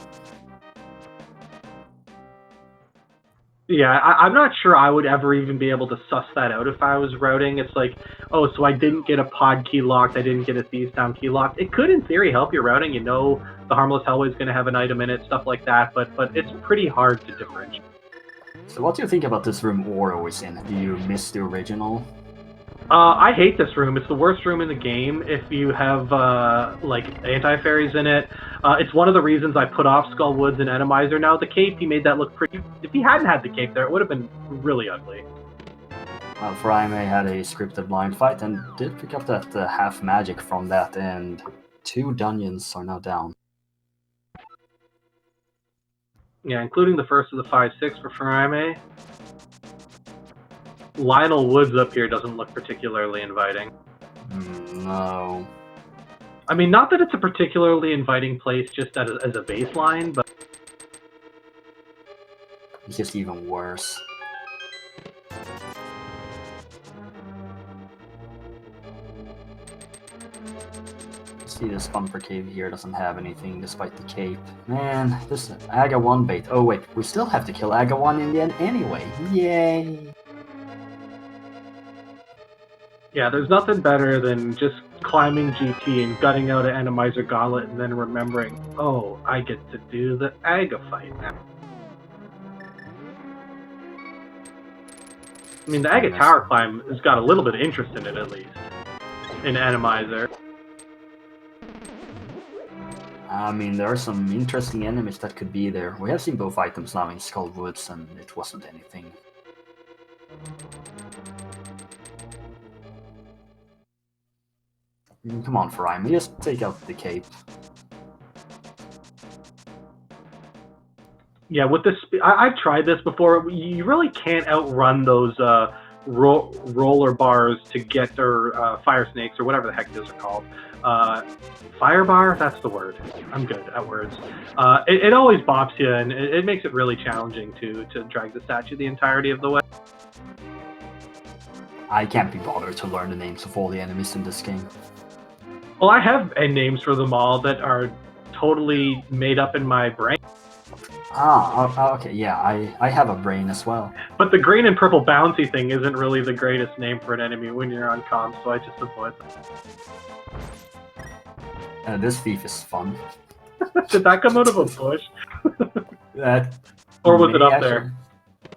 Yeah, I'm not sure I would ever even be able to suss that out if I was routing. It's like, oh, so I didn't get a pod key locked, I didn't get a Thieves Town key locked. It could, in theory, help your routing. You know the Harmless Hellway is going to have an item in it, stuff like that, but it's pretty hard to differentiate. So what do you think about this room Oro is in? Do you miss the original? I hate this room. It's the worst room in the game if you have like anti-fairies in it. It's one of the reasons I put off Skull Woods and Randomizer. Now the cape, he made that look pretty. If he hadn't had the cape there, it would have been really ugly. Furaime had a scripted blind fight and did pick up that half magic from that, and 2 dungeons are now down. Yeah, including the first of the 5-6 for Furaime. Lionel Woods up here doesn't look particularly inviting. No. I mean, not that it's a particularly inviting place just as a baseline, but... It's just even worse. See, this Bumper Cave here doesn't have anything despite the cape. Man, this Aga 1 bait. Oh wait, we still have to kill Aga 1 in the end anyway. Yay! Yeah, there's nothing better than just climbing GT and gutting out an Randomizer Gauntlet and then remembering, oh, I get to do the Aga fight now. I mean, the Aga Tower climb has got a little bit of interest in it, at least. In Randomizer. I mean, there are some interesting enemies that could be there. We have seen both items now in Skull Woods, and it wasn't anything. Come on, Furaime, just take out the cape. Yeah, with this, I've tried this before. You really can't outrun those roller bars to get, or fire snakes, or whatever the heck those are called. Fire bar, that's the word. I'm good at words. It always bops you, and it makes it really challenging to drag the statue the entirety of the way. I can't be bothered to learn the names of all the enemies in this game. Well, I have names for them all that are totally made up in my brain. Okay, yeah, I have a brain as well. But the green and purple bouncy thing isn't really the greatest name for an enemy when you're on comms, so I just avoid them. This thief is fun. Did that come out of a bush? That Or was it up there?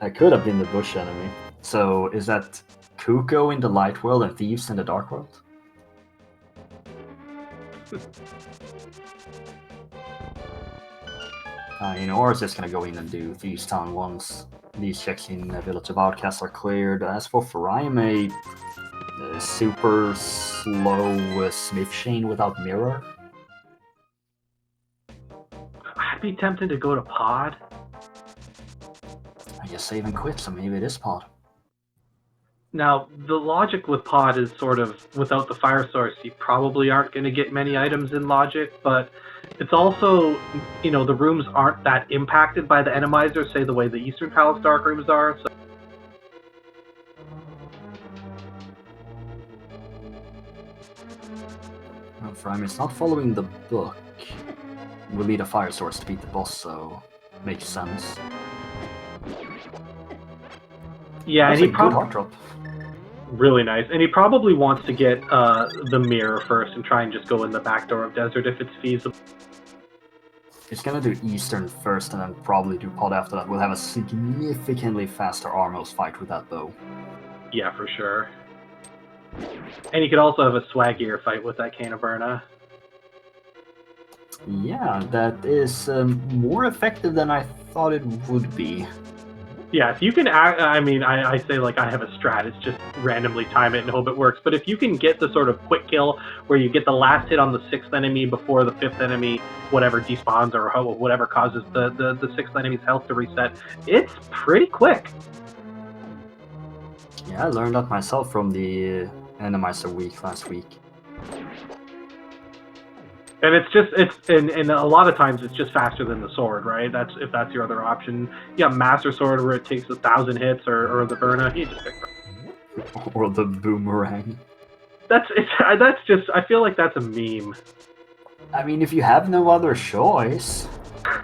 That could have been the bush enemy. So is that Kuko in the light world and thieves in the dark world? Or is just gonna go in and do Thieves Town once these checks in the Village of Outcasts are cleared. As for Furaime, super slow Smith chain without mirror. I'd be tempted to go to Pod. I just save and quit, so maybe it is Pod. Now, the logic with Pod is sort of, without the fire source, you probably aren't going to get many items in logic, but it's also, the rooms aren't that impacted by the Randomizer, say the way the Eastern Palace Dark Rooms are. So. Well, Furaime is not following the book. We'll need a fire source to beat the boss, so makes sense. Yeah, that's and he good heart drop. Really nice. And he probably wants to get the mirror first and try and just go in the back door of Desert if it's feasible. It's gonna do Eastern first and then probably do Pod after that. We'll have a significantly faster Armos fight with that bow. Yeah, for sure. And you could also have a swaggier fight with that Cane of Burna. Yeah, that is more effective than I thought it would be. Yeah, if you can, I say like I have a strat, it's just randomly time it and hope it works. But if you can get the sort of quick kill where you get the last hit on the 6th enemy before the 5th enemy, whatever, despawns or whatever causes the 6th enemy's health to reset, it's pretty quick. Yeah, I learned that myself from the Randomizer week last week. And and a lot of times it's just faster than the sword, right? If that's your other option. Yeah, Master Sword where it takes 1,000 hits, or the Burna, you just pick Burna. Or the Boomerang. That's just, I feel like that's a meme. I mean, if you have no other choice.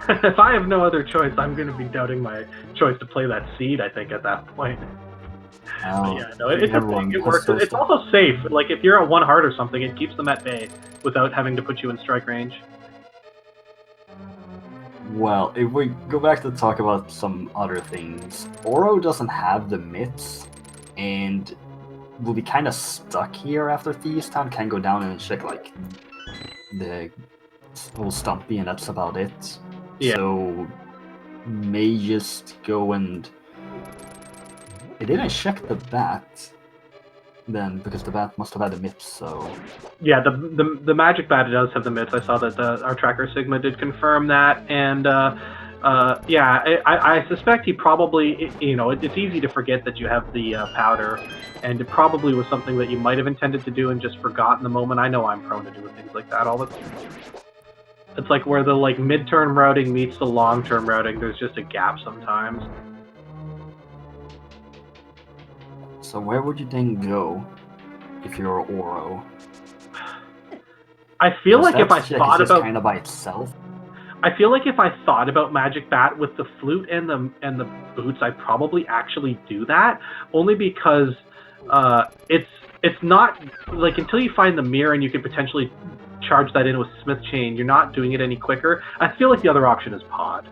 If I have no other choice, I'm going to be doubting my choice to play that Seed, I think, at that point. Oh, yeah, no, it works. It's also safe. Like, if you're at 1 heart or something, it keeps them at bay without having to put you in strike range. Well, if we go back to talk about some other things, Oro doesn't have the mitts, and will be kind of stuck here after Thieves Town. Can go down and check, like, the whole Stumpy, and that's about it. Yeah. So, may just go and... It didn't check the bat, then, because the bat must have had the MIPS, so... Yeah, the magic bat does have the MIPS. I saw that our tracker Sigma did confirm that, and yeah, I suspect he probably, it's easy to forget that you have the powder, and it probably was something that you might have intended to do and just forgot in the moment. I know I'm prone to doing things like that all the time. It's like where the mid-term routing meets the long-term routing, there's just a gap sometimes. So where would you then go if you're Oro? I feel like if I thought about kind of by itself. I feel like if I thought about Magic Bat with the flute and the boots, I'd probably actually do that. Only because it's not like until you find the mirror and you could potentially charge that in with Smith Chain, you're not doing it any quicker. I feel like the other option is Pod.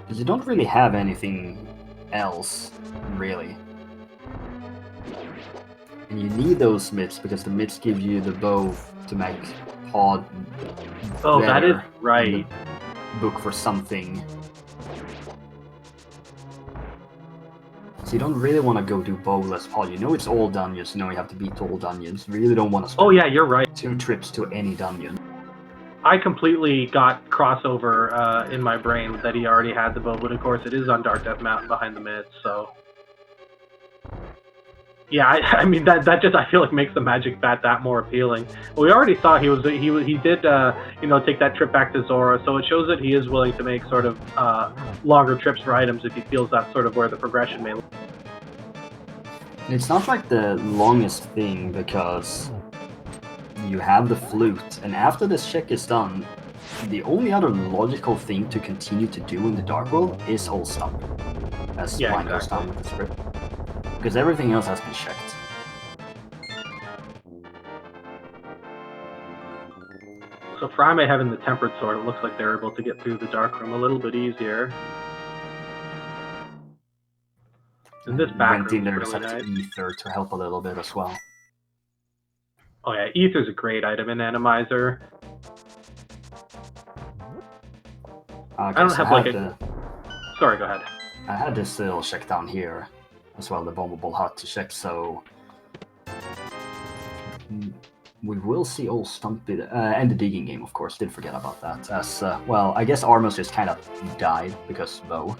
Because you don't really have anything else, really. And you need those mitts because the mitts give you the bow to make pod. Oh, that is better right. in the book for something. So you don't really want to go do bowless pod. You know it's all dungeons. You know you have to beat all dungeons. You really don't want to spend Oh yeah, you're right. 2 trips to any dungeon. I completely got crossover in my brain that he already had the bow, but of course it is on Dark Death Mountain behind the mist, so... Yeah, I mean, that just, I feel like, makes the magic bat that more appealing. Well, we already saw he did, you know, take that trip back to Zora, so it shows that he is willing to make sort of longer trips for items if he feels that's sort of where the progression may lie. It's not like the longest thing because you have the flute, and after this check is done, the only other logical thing to continue to do in the Dark World is hold stump, as Yeah, line goes down with the script. Because everything else has been checked. So Furaime having the Tempered Sword, it looks like they're able to get through the Dark Room a little bit easier. And this back went in there room to is set really nice. Ether to help a little bit as well. Oh yeah, Ether's a great item in Randomizer. Okay, I don't so have like a... Sorry, go ahead. I had this little check down here as well, the bombable hut to check, so we will see old Stumpy, and the digging game, of course, did forget about that, as, well, I guess Armos just kind of died because bow.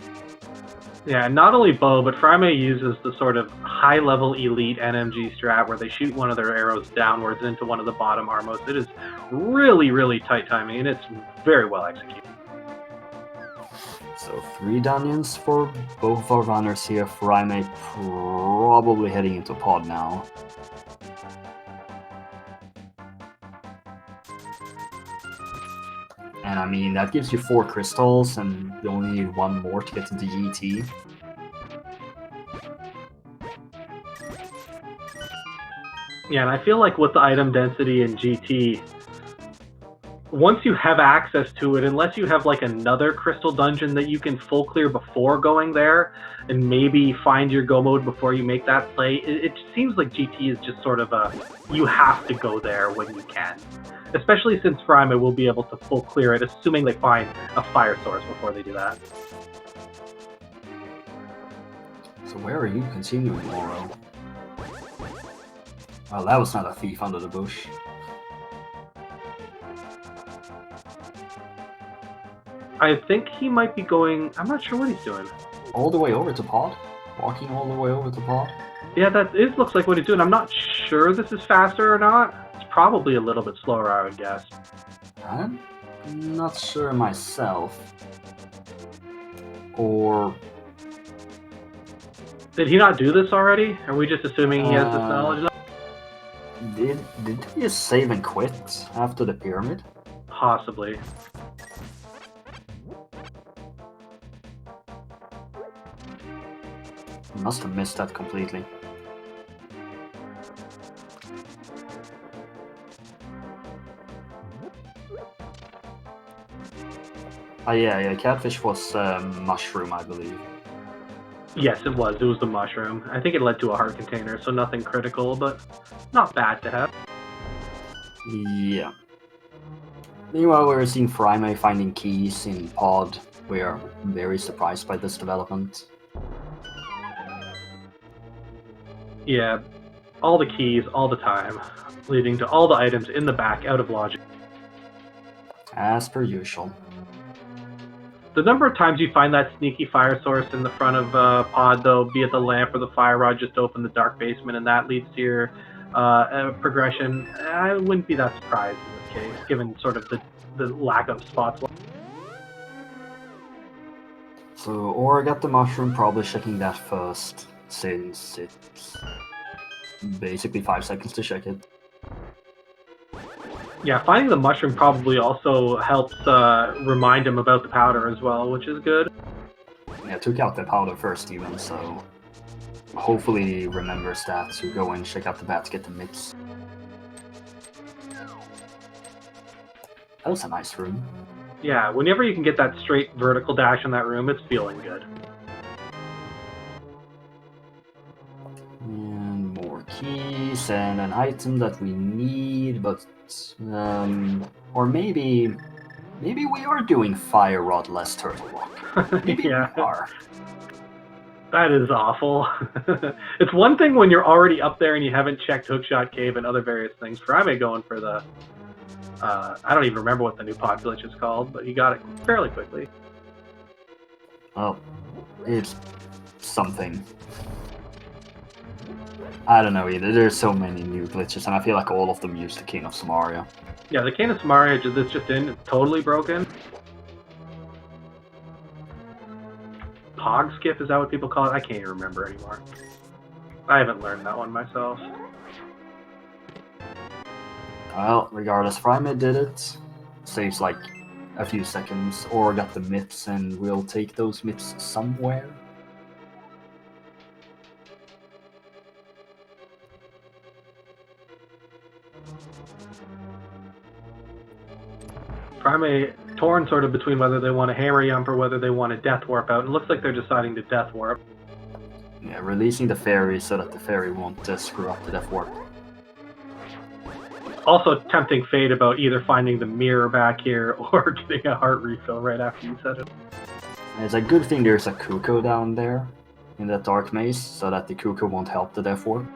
Yeah, not only bow, but Furaime uses the sort of high-level elite NMG strat where they shoot one of their arrows downwards into one of the bottom Armos. It is really, really tight timing, and it's very well executed. So 3 dungeons for both our runners here. Furaime probably heading into pod now. And I mean, that gives you 4 crystals, and you only need 1 more to get into GT. Yeah, and I feel like with the item density in GT, once you have access to it, unless you have like another crystal dungeon that you can full clear before going there, and maybe find your go mode before you make that play, it seems like GT is just sort of a, you have to go there when you can. Especially since Furaime will be able to full clear it, assuming they find a fire source before they do that. So where are you continuing, Moro? Well, that was not a thief under the bush. I think he might be going... I'm not sure what he's doing. All the way over to pod? Walking all the way over to pod? Yeah, that looks like what he's doing. I'm not sure this is faster or not. It's probably a little bit slower, I would guess. I'm not sure myself. Or... Did he not do this already? Are we just assuming he has this knowledge? Did he just save and quit after the pyramid? Possibly. Must have missed that completely. Yeah, catfish was mushroom, I believe. Yes, it was. It was the mushroom. I think it led to a heart container, so nothing critical, but not bad to have. Yeah. Meanwhile, we're seeing Furaime finding keys in pod. We are very surprised by this development. Yeah, all the keys, all the time, leading to all the items in the back out of logic. As per usual. The number of times you find that sneaky fire source in the front of pod, though, be it the lamp or the fire rod, just open the dark basement, and that leads to your progression, I wouldn't be that surprised in this case, given sort of the lack of spots. So, Aura got the mushroom, probably checking that first, since it's basically 5 seconds to check it. Yeah, finding the mushroom probably also helps remind him about the powder as well, which is good. Yeah, took out the powder first even, so hopefully he remembers that to go and check out the bat to get the mix. That was a nice room. Yeah, whenever you can get that straight vertical dash in that room, it's feeling good. And more keys and an item that we need, but or maybe we are doing fire rod less turtle rock. Maybe Yeah. we are. That is awful. It's one thing when you're already up there and you haven't checked Hookshot Cave and other various things. Furaime going for the I don't even remember what the new pod glitch is called, but he got it fairly quickly. Oh, it's something. I don't know either. There's so many new glitches, and I feel like all of them use the King of Samaria. Yeah, the Cane of Samaria that's just in, it's totally broken. Pog skip, is that what people call it? I can't even remember anymore. I haven't learned that one myself. Well, regardless, Fryme did it. Saves like a few seconds, or got the myths, and we'll take those myths somewhere. Fryme torn sort of between whether they want a hammer jump or whether they want a death warp out. It looks like they're deciding to death warp. Yeah, releasing the fairy so that the fairy won't screw up the death warp. Also tempting fate about either finding the mirror back here or getting a heart refill right after you said it. It's a good thing there's a Kuko down there in that dark maze, so that the Kuko won't help the death warp.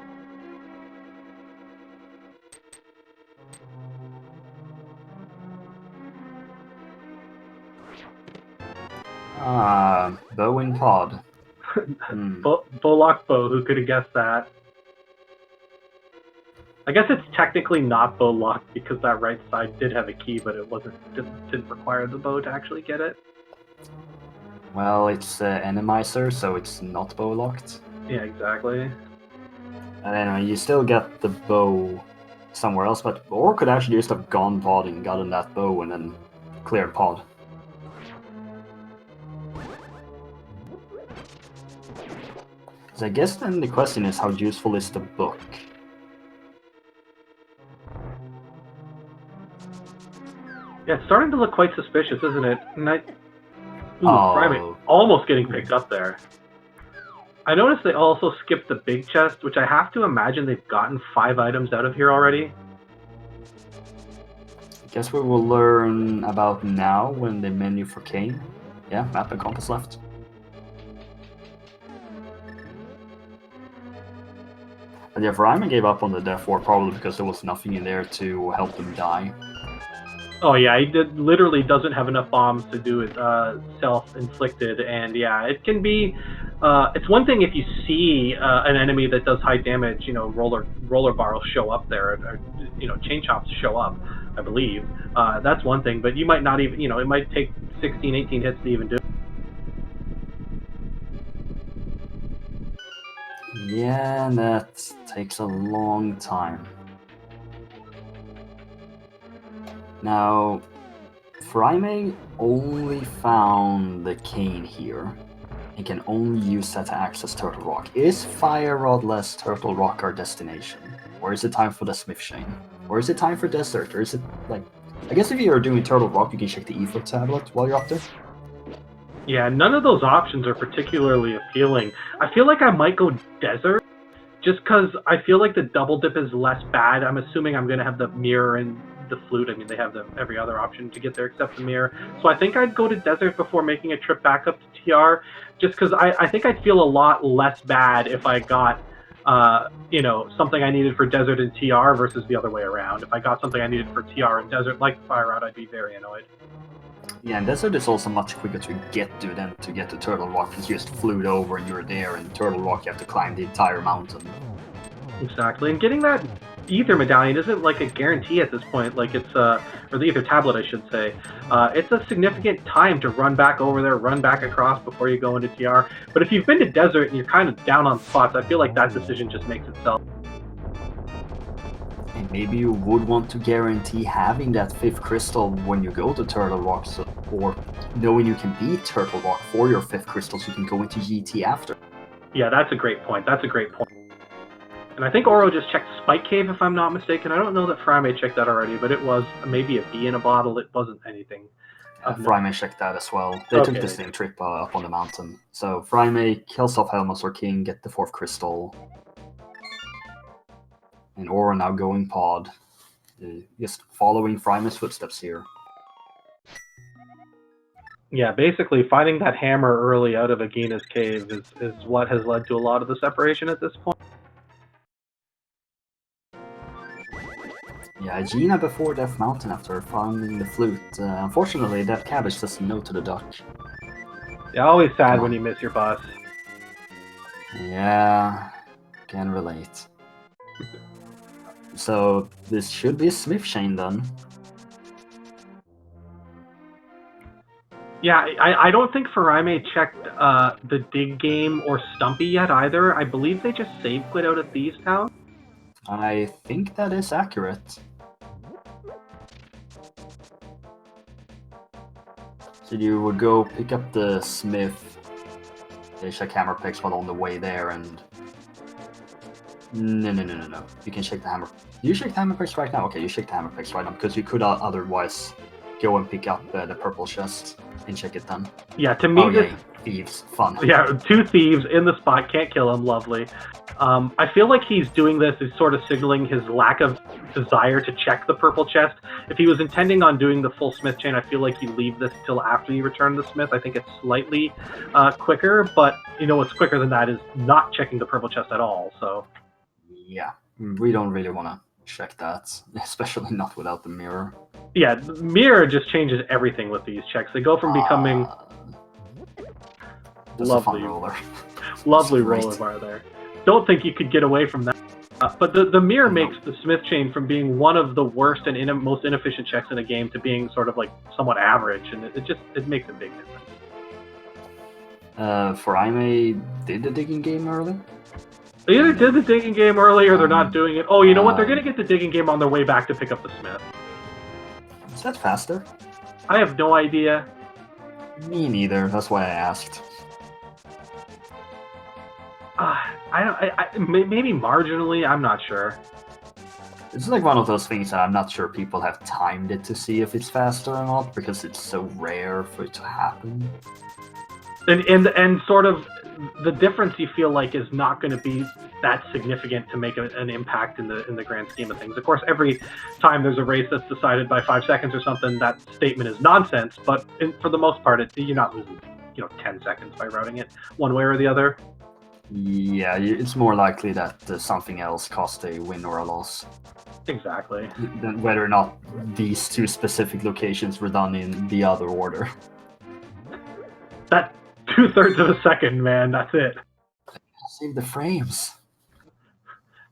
Bow and pod. Bolok Bow, who could have guessed that? I guess it's technically not Bolok because that right side did have a key, but it didn't require the bow to actually get it. Well, it's Randomizer, so it's not bow locked. Yeah, exactly. And anyway, you still get the bow somewhere else, but or could actually just have gone pod and gotten that bow and then cleared pod. So I guess then the question is, how useful is the book? Yeah, it's starting to look quite suspicious, isn't it? And Oh. Almost getting picked up there. I noticed they also skipped the big chest, which I have to imagine they've gotten 5 items out of here already. I guess we will learn about now when the menu for Kane. Yeah, map and compass left. But yeah, Furaime gave up on the death war probably because there was nothing in there to help them die. Oh yeah, he literally doesn't have enough bombs to do it self-inflicted, and yeah, it can be. It's one thing if you see an enemy that does high damage, roller barrels show up there, or chain chops show up, I believe. That's one thing, but you might not even, it might take 16, 18 hits to even do it. Yeah, that takes a long time. Now, Furaime only found the cane here and can only use that to access Turtle Rock. Is Fire Rod less Turtle Rock our destination? Or is it time for the Smith Chain? Or is it time for Desert? Or is it like... I guess if you're doing Turtle Rock, you can check the Efort tablet while you're up there. Yeah, none of those options are particularly appealing. I feel like I might go Desert, just because I feel like the double dip is less bad. I'm assuming I'm going to have the mirror and the flute. I mean, they have every other option to get there except the mirror. So I think I'd go to Desert before making a trip back up to TR, just because I think I'd feel a lot less bad if I got, something I needed for Desert and TR versus the other way around. If I got something I needed for TR and Desert, like the Fire Route, I'd be very annoyed. Yeah, and Desert is also much quicker to get to than to get to Turtle Rock. You just flute over and you're there, and Turtle Rock you have to climb the entire mountain. Exactly, and getting that Ether Medallion isn't like a guarantee at this point, like it's, or the Ether Tablet I should say. It's a significant time to run back over there, run back across before you go into TR. But if you've been to Desert and you're kind of down on spots, I feel like that decision just makes itself. And maybe you would want to guarantee having that 5th crystal when you go to Turtle Rock, or knowing you can beat Turtle Rock for your 5th crystal so you can go into GT after. Yeah, that's a great point. And I think Oro just checked Spike Cave, if I'm not mistaken. I don't know that Furaime checked that already, but it was maybe a bee in a bottle. It wasn't anything. Furaime checked that as well. They took the same trip up on the mountain. So Furaime kills off Helmut or King, get the 4th crystal. and Aura now going pod. Just following Furaime's footsteps here. Yeah, basically finding that hammer early out of Agina's cave is what has led to a lot of the separation at this point. Yeah, Agina before Death Mountain after finding the flute. Unfortunately, that cabbage says no to the duck. Yeah, always sad when you miss your bus. Yeah, can relate. So this should be a Smith chain then. Yeah, I don't think Furaime checked the dig game or Stumpy yet either. I believe they just save quit out at Thieves Town. I think that is accurate. So you would go pick up the Smith, check hammer picks while on the way there, and no. You can shake the hammer. You shake the hammer picks right now. Okay, you shake the hammer picks right now because you could otherwise go and pick up the purple chest and check it then. Yeah, to me, thieves, fun. Yeah, 2 thieves in the spot, can't kill him, lovely. I feel like he's doing this is sort of signaling his lack of desire to check the purple chest. If he was intending on doing the full Smith chain, I feel like he'd leave this till after you return the Smith. I think it's slightly quicker, but you know what's quicker than that is not checking the purple chest at all. So yeah, we don't really want to check that, especially not without the mirror. Yeah, the mirror just changes everything with these checks. They go from becoming lovely roller bar there. Don't think you could get away from that. But the mirror makes the Smith chain from being one of the worst and most inefficient checks in a game to being sort of like somewhat average, and it makes a big difference. Furaime did the digging game early? They either did the digging game early or they're not doing it. Oh, you know what? They're going to get the digging game on their way back to pick up the Smith. Is that faster? I have no idea. Me neither. That's why I asked. Maybe marginally. I'm not sure. It's like one of those things that I'm not sure people have timed it to see if it's faster or not because it's so rare for it to happen. And sort of the difference you feel like is not going to be that significant to make an impact in the grand scheme of things. Of course, every time there's a race that's decided by 5 seconds or something, that statement is nonsense. But for the most part, you're not losing 10 seconds by routing it one way or the other. Yeah, it's more likely that something else cost a win or a loss. Exactly. Than whether or not these 2 specific locations were done in the other order. That 2/3 of a second, man, that's it. Save the frames.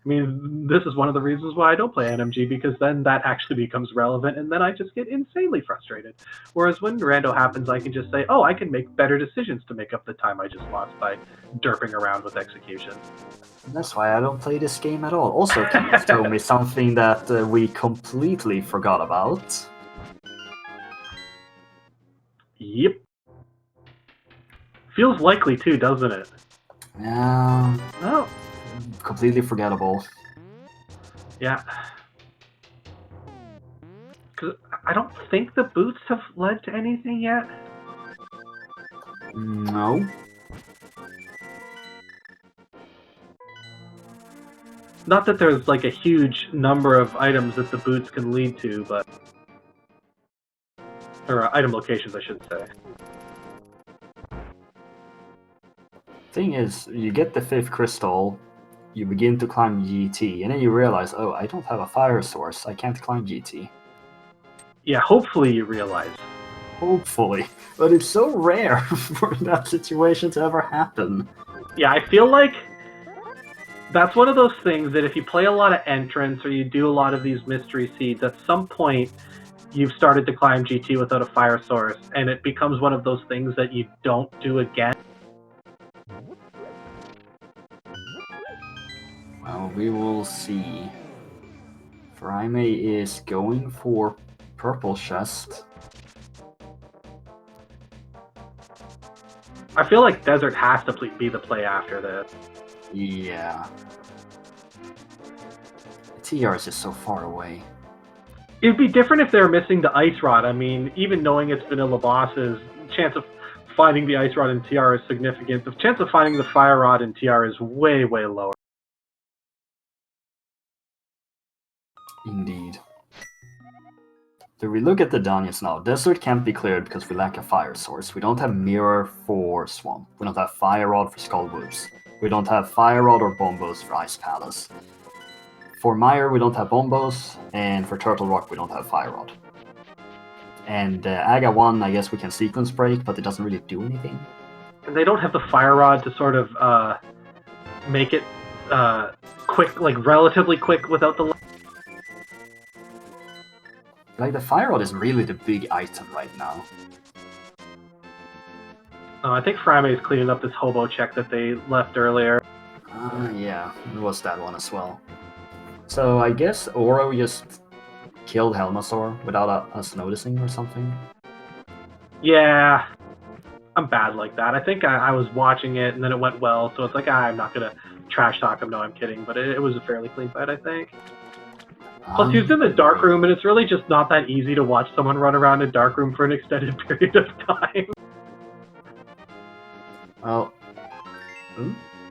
I mean, this is one of the reasons why I don't play NMG, because then that actually becomes relevant, and then I just get insanely frustrated. Whereas when Rando happens, I can just say, oh, I can make better decisions to make up the time I just lost by derping around with execution. That's why I don't play this game at all. Also, Kenneth told me something that we completely forgot about. Yep. Feels likely too, doesn't it? Yeah. Oh. Completely forgettable. Yeah. Because I don't think the boots have led to anything yet. No. Not that there's like a huge number of items that the boots can lead to, but... Or item locations, I should say. Thing is, you get the 5th crystal, you begin to climb GT, and then you realize, oh, I don't have a fire source, I can't climb GT. Yeah, hopefully you realize. Hopefully. But it's so rare for that situation to ever happen. Yeah, I feel like that's one of those things that if you play a lot of entrants or you do a lot of these mystery seeds, at some point you've started to climb GT without a fire source, and it becomes one of those things that you don't do again. Well, we will see. Furaime is going for purple chest. I feel like Desert has to be the play after this. Yeah. TR is just so far away. It'd be different if they were missing the Ice Rod. I mean, even knowing it's vanilla bosses, chance of finding the Ice Rod in TR is significant. The chance of finding the Fire Rod in TR is way, way lower. Indeed. So we look at the dungeons now. Desert can't be cleared because we lack a fire source. We don't have mirror for swamp. We don't have fire rod for Skullwoods. We don't have fire rod or bombos for Ice Palace. For Mire, we don't have bombos, and for Turtle Rock, we don't have fire rod. And Aga 1, I guess we can sequence break, but it doesn't really do anything. And they don't have the fire rod to sort of make it quick, like relatively quick without the... Like, the fire rod is really the big item right now. I think Furaime is cleaning up this hobo check that they left earlier. Yeah, it was that one as well. So I guess Oro just killed Helmasaur without us noticing or something? Yeah, I'm bad like that. I think I was watching it and then it went well, so it's like, I'm not going to trash talk him. No, I'm kidding. But it was a fairly clean fight, I think. Plus, he was in the dark room, and it's really just not that easy to watch someone run around a dark room for an extended period of time. Well,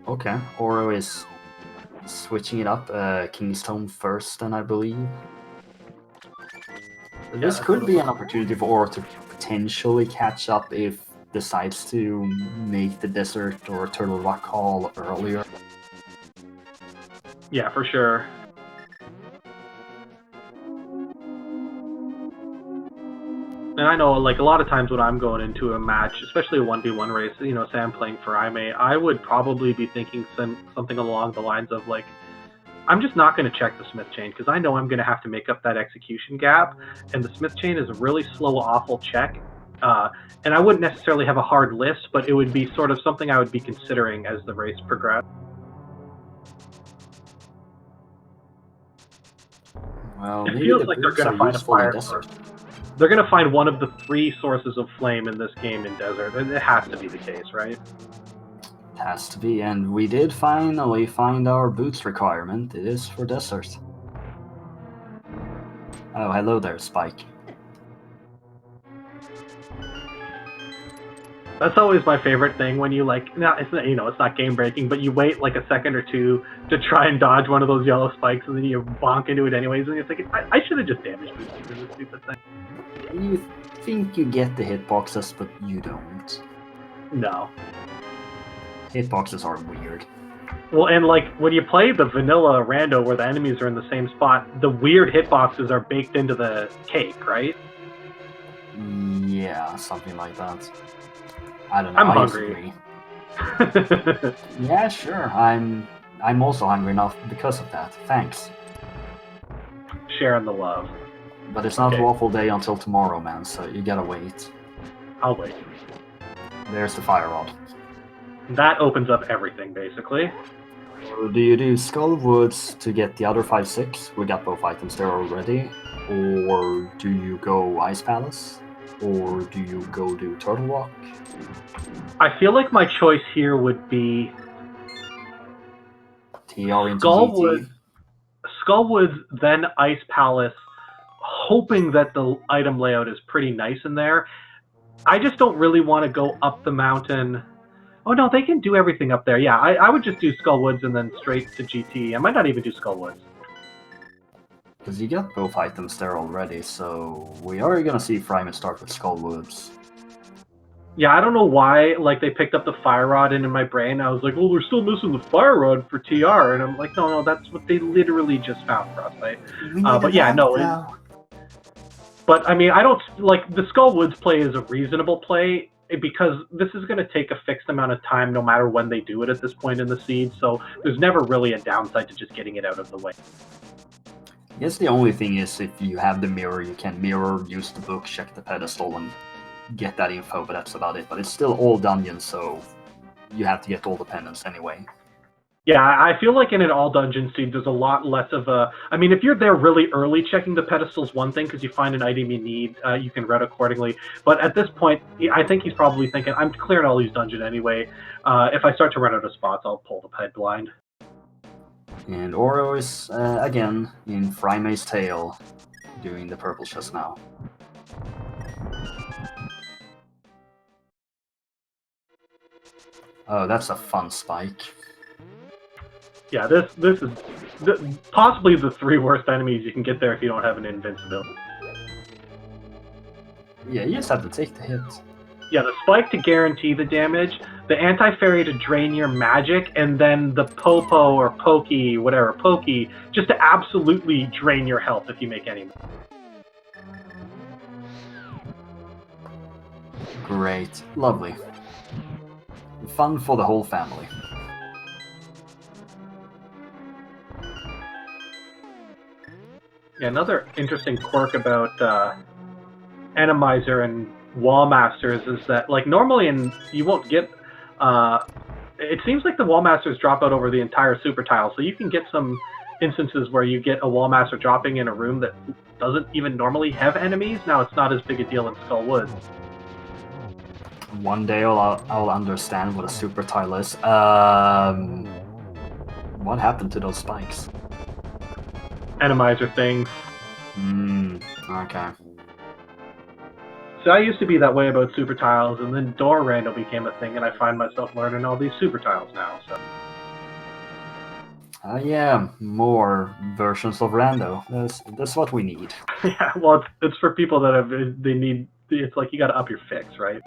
okay. Oro is switching it up. Kingstone first, then, I believe. This could be an opportunity for Oro to potentially catch up if decides to make the Desert or Turtle Rock Hall earlier. Yeah, for sure. And I know, like, a lot of times when I'm going into a match, especially a 1v1 race, you know, say I'm playing Furaime, I would probably be thinking something along the lines of, like, I'm just not going to check the Smith chain because I know I'm going to have to make up that execution gap, and the Smith chain is a really slow, awful check. And I wouldn't necessarily have a hard list, but it would be sort of something I would be considering as the race progressed. Well, it feels like they're going to find a fire source. They're going to find one of the 3 sources of flame in this game in Desert. And it has to be the case, right? It has to be, and we did finally find our boots requirement. It is for Desert. Oh, hello there, Spike. That's always my favorite thing when you, like, it's not game breaking, but you wait like a second or two to try and dodge one of those yellow spikes, and then you bonk into it anyways, and you're thinking, I should have just damage boosted this stupid thing. You think you get the hitboxes, but you don't. No. Hitboxes are weird. Well, and like when you play the vanilla rando where the enemies are in the same spot, the weird hitboxes are baked into the cake, right? Yeah, something like that. I don't know. I'm hungry. Yeah, sure. I'm also hungry enough because of that. Thanks. Sharing the love. But it's not Waffle Day until tomorrow, man, so you gotta wait. I'll wait. There's the fire rod. That opens up everything, basically. So do you do Skullwoods to get the other 5-6? We got both items there already. Or do you go Ice Palace? Or do you go do Turtle Rock? I feel like my choice here would be TR into GT. Skullwoods, then Ice Palace, hoping that the item layout is pretty nice in there. I just don't really want to go up the mountain. Oh no, they can do everything up there. Yeah, I would just do Skullwoods and then straight to GT. I might not even do Skullwoods. Because you got both items there already, so we are going to see Furaime start with Skullwoods. Yeah, I don't know why, like, they picked up the fire rod, and in my brain I was like, well, we're still missing the fire rod for TR, and I'm like, no, that's what they literally just found for us, right? But yeah, no. But, I mean, I don't, like, the Skullwoods play is a reasonable play, because this is going to take a fixed amount of time no matter when they do it at this point in the seed, so there's never really a downside to just getting it out of the way. I guess the only thing is if you have the mirror, you can mirror, use the book, check the pedestal, and get that info, but that's about it. But it's still all dungeons, so you have to get all the pendants anyway. Yeah, I feel like in an all-dungeon seed, there's a lot less of a... I mean, if you're there really early, checking the pedestal's one thing, because you find an item you need, you can route accordingly. But at this point, I think he's probably thinking, I'm clearing all these dungeons anyway. If I start to run out of spots, I'll pull the ped blind. And Oro is, again, in Furaime's tail, doing the purple chest now. Oh, that's a fun spike. Yeah, this is possibly the 3 worst enemies you can get there if you don't have an invincibility. Yeah, you just have to take the hit. Yeah, the spike to guarantee the damage, the anti-fairy to drain your magic, and then the Popo or Pokey, whatever, Pokey, just to absolutely drain your health if you make any. Great. Lovely. Fun for the whole family. Yeah, another interesting quirk about Randomizer and Wall Masters is that, like, normally you won't get... it seems like the Wall Masters drop out over the entire super tile, so you can get some instances where you get a Wall Master dropping in a room that doesn't even normally have enemies. Now, it's not as big a deal in Skull Woods. One day I'll understand what a super tile is. What happened to those spikes? Randomizer things. Okay. So I used to be that way about super tiles, and then door rando became a thing, and I find myself learning all these super tiles now. So. Yeah, more versions of rando. That's what we need. Yeah, well, it's for people that they need. It's like you got to up your fix, right?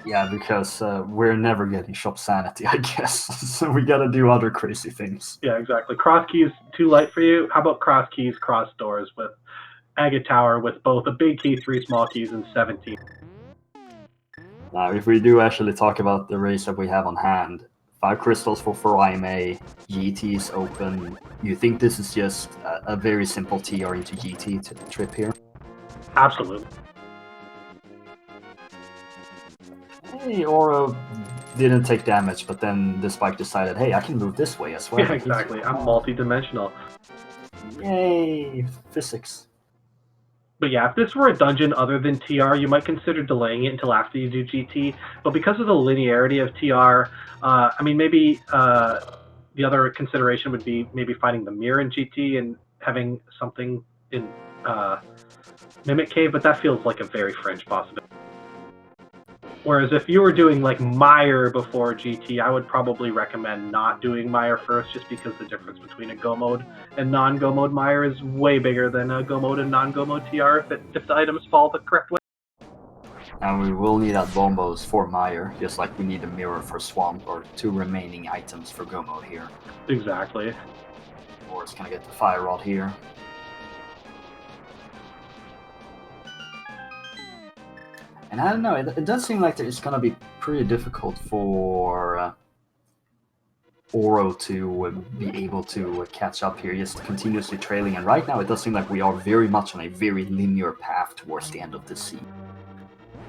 Yeah, because we're never getting shop sanity, I guess. So we gotta do other crazy things. Yeah, exactly. Cross keys too light for you. How about cross keys, cross doors with Agate Tower with both a big key, 3 small keys, and 17. Now, if we do actually talk about the race that we have on hand, 5 crystals for Furaime, GT is open. You think this is just a very simple TR into GT trip here? Absolutely. Hey, Oro didn't take damage, but then the spike decided, hey, I can move this way as well. Yeah, exactly. I'm multi-dimensional. Yay, physics. But yeah, if this were a dungeon other than TR, you might consider delaying it until after you do GT. But because of the linearity of TR, I mean, maybe the other consideration would be maybe finding the mirror in GT and having something in Mimic Cave, but that feels like a very fringe possibility. Whereas if you were doing like Mire before GT, I would probably recommend not doing Mire first, just because the difference between a Go mode and non-Go mode Mire is way bigger than a Go mode and non-Go mode TR if the items fall the correct way. And we will need bombos for Mire, just like we need a mirror for Swamp, or 2 remaining items for Go mode here. Exactly. Or it's gonna get the Fire Rod here. And I don't know, it does seem like it's going to be pretty difficult for Oro to be able to catch up here, just continuously trailing. And right now it does seem like we are very much on a very linear path towards the end of the sea.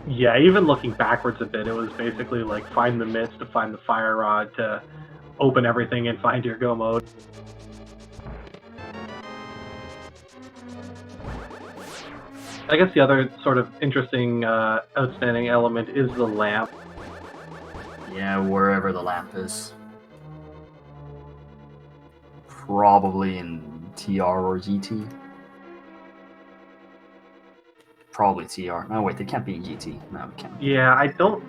Yeah, even looking backwards a bit, it was basically like find the mist to find the Fire Rod to open everything and find your Go mode. I guess the other sort of interesting, outstanding element is the lamp. Yeah, wherever the lamp is. Probably in TR or GT. Probably TR. No, wait, it can't be in GT. No, it can't. Yeah, I don't...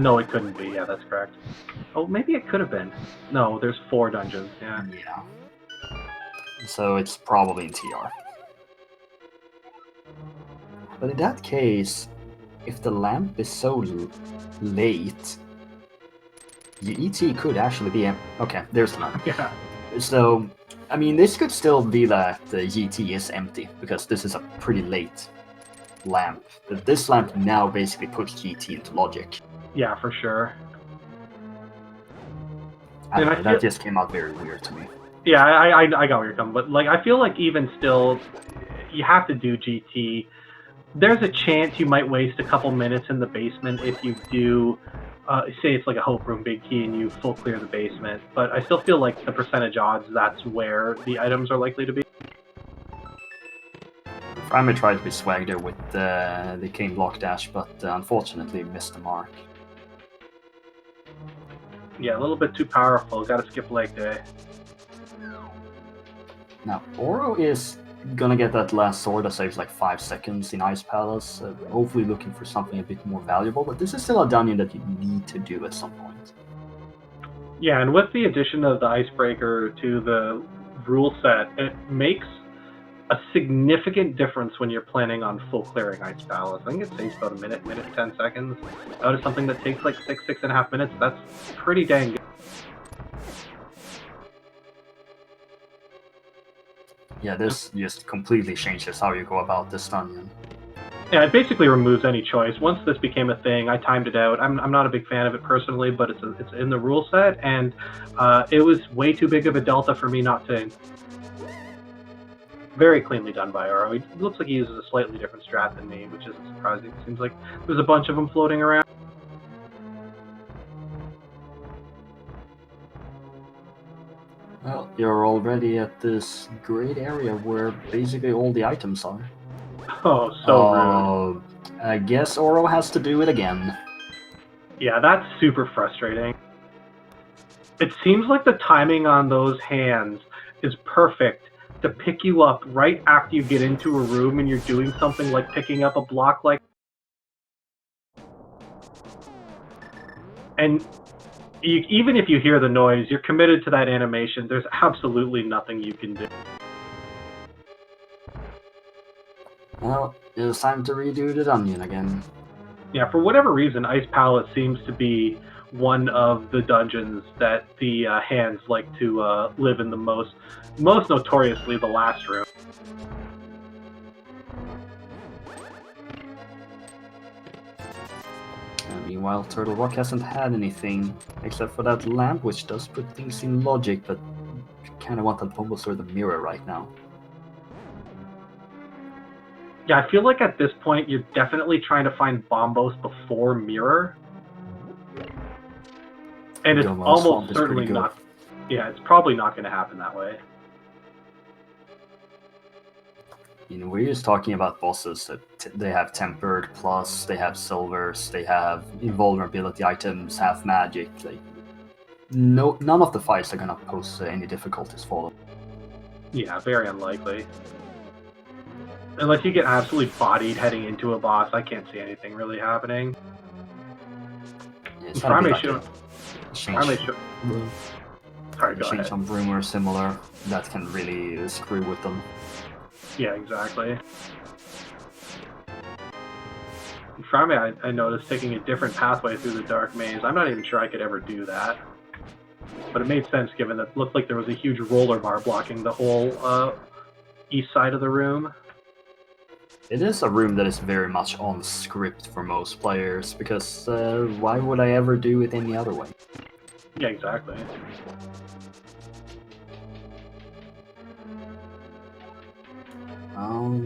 no, it couldn't be. Yeah, that's correct. Oh, maybe it could have been. No, there's 4 dungeons, yeah. Yeah. So it's probably in TR. But in that case, if the lamp is so late, the ET could actually be... Okay, there's the lamp. Yeah. So, I mean, this could still be that the GT is empty, because this is a pretty late lamp. But this lamp now basically puts GT into logic. Yeah, for sure. That just came out very weird to me. Yeah, I got where you're coming, but like I feel like even still, you have to do GT. There's a chance you might waste a couple minutes in the basement if you do, say it's like a Hope Room Big Key and you full clear the basement, but I still feel like the percentage odds that's where the items are likely to be. Furaime tried to be swag there with the King Block Dash, but unfortunately missed the mark. Yeah, a little bit too powerful, gotta skip leg day. Now, Oro is gonna get that last sword that saves like 5 seconds in Ice Palace, hopefully looking for something a bit more valuable, but this is still a dungeon that you need to do at some point. Yeah, and with the addition of the icebreaker to the rule set, it makes a significant difference when you're planning on full clearing Ice Palace. I think it takes about a minute, 10 seconds. Out of something that takes like 6.5 minutes, that's pretty dang good. Yeah, this just completely changes how you go about this dungeon. Yeah, it basically removes any choice. Once this became a thing, I timed it out. I'm not a big fan of it personally, but it's in the rule set, and it was way too big of a delta for me not to. Very cleanly done by Oro. It looks like he uses a slightly different strat than me, which isn't surprising. It seems like there's a bunch of them floating around. Well, you're already at this great area where basically all the items are. Oh, so rude. I guess Oro has to do it again. Yeah, that's super frustrating. It seems like the timing on those hands is perfect to pick you up right after you get into a room and you're doing something like picking up a block like. And even if you hear the noise, you're committed to that animation. There's absolutely nothing you can do. Well, it's time to redo the dungeon again. Yeah, for whatever reason, Ice Palace seems to be one of the dungeons that the hands like to live in the most notoriously the last room. Meanwhile, Turtle Rock hasn't had anything except for that lamp, which does put things in logic, but you kind of want that Bulbasaur or the mirror right now. Yeah, I feel like at this point you're definitely trying to find Bombos before Mirror. And it's almost certainly not. Yeah, it's probably not going to happen that way. You know, we're just talking about bosses that they have tempered, plus they have silvers, they have invulnerability items, half magic. Like, none of the fights are gonna pose any difficulties for them. Yeah, very unlikely. Unless you get absolutely bodied heading into a boss, I can't see anything really happening. Yeah, Furaime should. Sorry, go ahead. Some rumor similar that can really screw with them. Yeah, exactly. Furaime, I noticed taking a different pathway through the dark maze. I'm not even sure I could ever do that. But it made sense given that it looked like there was a huge roller bar blocking the whole east side of the room. It is a room that is very much on script for most players, because why would I ever do it any other way? Yeah, exactly.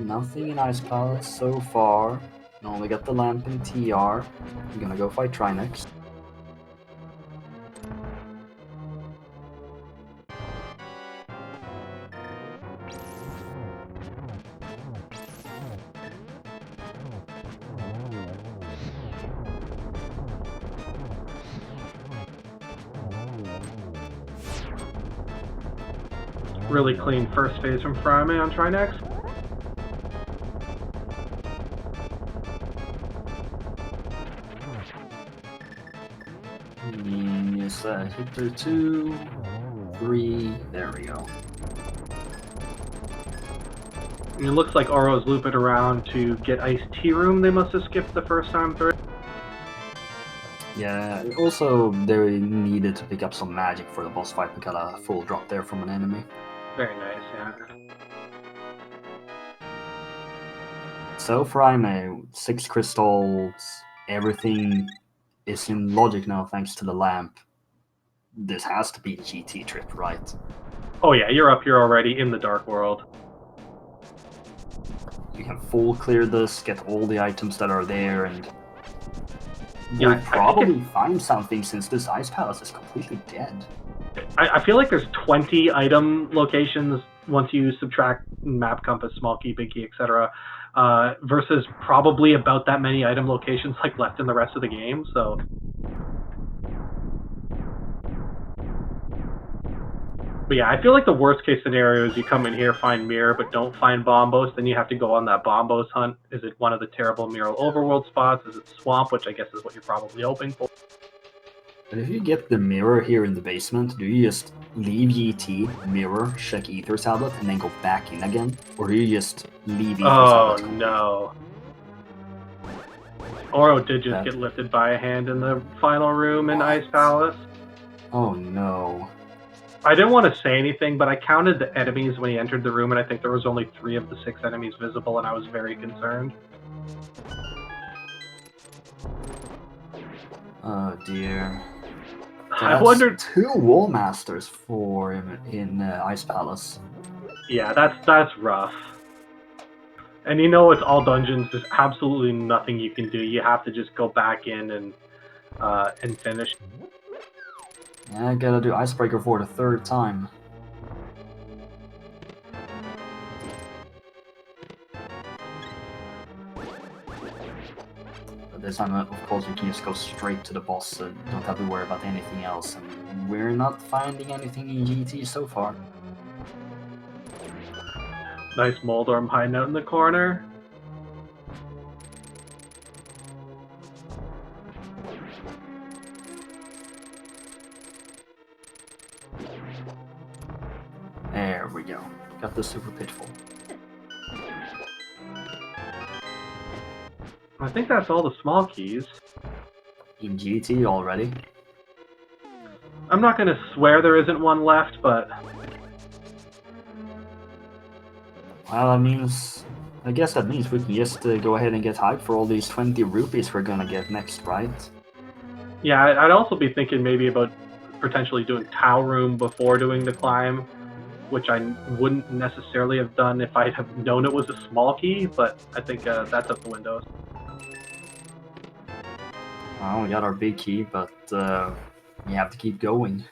Nothing in Ice Palace so far. Only got the lamp in TR. I'm gonna go fight Trinex. Really clean first phase from Furaime on Trinex. Yes, hit through 2, 3, there we go. And it looks like Oro's looping around to get Ice Tea Room. They must have skipped the first time through. Yeah, also they needed to pick up some magic for the boss fight. We got a full drop there from an enemy. Very nice, yeah. So Furaime, 6 crystals, everything is in logic now thanks to the lamp. This has to be the GT trip, right? Oh yeah, you're up here already in the Dark World. You can full clear this, get all the items that are there, and yeah, you'll probably find something since this Ice Palace is completely dead. I feel like there's 20 item locations once you subtract map compass, small key, big key, etc. Versus probably about that many item locations like left in the rest of the game. So, but yeah, I feel like the worst case scenario is you come in here, find Mirror, but don't find Bombos. Then you have to go on that Bombos hunt. Is it one of the terrible Mural Overworld spots? Is it Swamp, which I guess is what you're probably hoping for? But if you get the mirror here in the basement, do you just leave GT, mirror, check Ether Tablet, and then go back in again? Or do you just leave Ether Oh Tablet? no. Oro did just get lifted by a hand in the final room in Ice Palace. Oh no. I didn't want to say anything, but I counted the enemies when he entered the room, and I think there was only 3 of the 6 enemies visible, and I was very concerned. Oh dear. I wondered. 2 Wall Masters for him in Ice Palace. Yeah, that's rough. And you know, it's all dungeons. There's absolutely nothing you can do. You have to just go back in and finish. Yeah, I gotta do Icebreaker for the 3rd time. But this time, of course, you can just go straight to the boss and don't have to worry about anything else. And we're not finding anything in GT so far. Nice Moldorm hiding out in the corner. There we go. Got the Super Pitfall. I think that's all the small keys. In GT already? I'm not going to swear there isn't one left, but... Well, I guess that means we can just go ahead and get hyped for all these 20 rupees we're gonna get next, right? Yeah, I'd also be thinking maybe about potentially doing Tau Room before doing the climb, which I wouldn't necessarily have done if I had known it was a small key, but I think that's out the window. Well, we got our big key, but we have to keep going.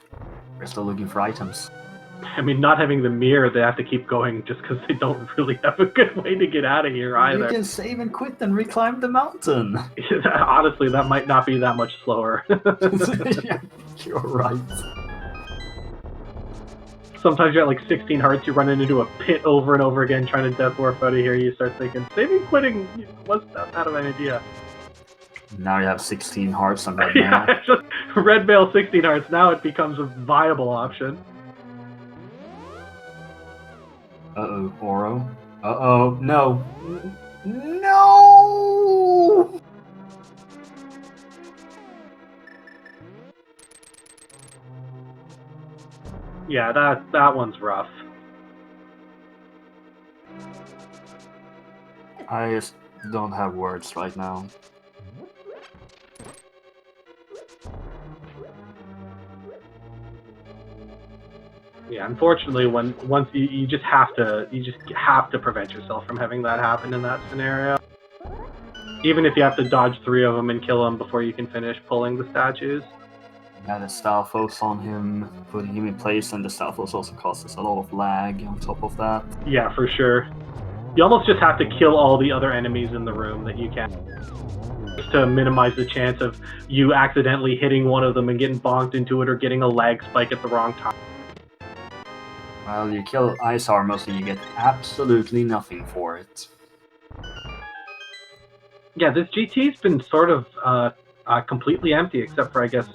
We're still looking for items. I mean, not having the mirror, they have to keep going just because they don't really have a good way to get out of here either. You can save and quit and reclimb the mountain. Honestly, that might not be that much slower. Yeah, you're right. Sometimes you're at like 16 hearts, you're running into a pit over and over again trying to death warp out of here. You start thinking, saving quitting wasn't that bad of an idea. Now you have 16 hearts on that Yeah, now. Red Veil 16 hearts, now it becomes a viable option. Uh-oh, Oro. Uh-oh, no. No! Yeah, that one's rough. I just don't have words right now. Yeah, unfortunately, once you just have to prevent yourself from having that happen in that scenario. Even if you have to dodge 3 of them and kill them before you can finish pulling the statues. Got a Stalfos on him, putting him in place, and the Stalfos also causes a lot of lag on top of that. Yeah, for sure. You almost just have to kill all the other enemies in the room that you can, just to minimize the chance of you accidentally hitting one of them and getting bonked into it or getting a lag spike at the wrong time. Well, you kill Ice Armor, so you get absolutely nothing for it. Yeah, this GT's been sort of completely empty, except for, I guess,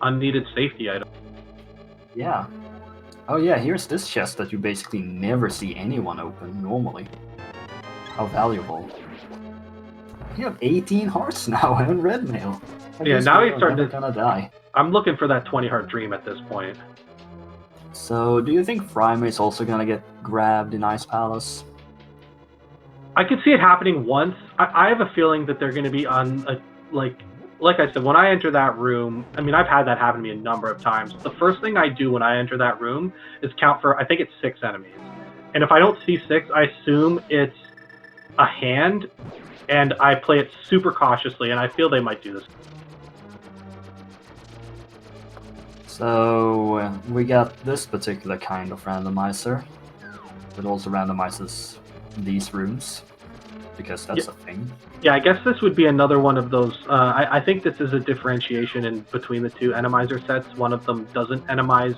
unneeded safety items. Yeah. Oh yeah, here's this chest that you basically never see anyone open normally. How valuable. You have 18 hearts now and red mail. Yeah, now he's starting to gonna die. I'm looking for that 20 heart dream at this point. So, do you think Furaime is also gonna get grabbed in Ice Palace? I could see it happening once. I have a feeling that they're going to be on a, like I said, when I enter that room, I mean, I've had that happen to me a number of times. The first thing I do when I enter that room is count for, I think it's 6 enemies. And if I don't see 6, I assume it's a hand, and I play it super cautiously, and I feel they might do this. So, we got this particular kind of randomizer. It also randomizes these rooms, because that's a thing. Yeah, I guess this would be another one of those. I think this is a differentiation in between the 2 enemizer sets. One of them doesn't enemize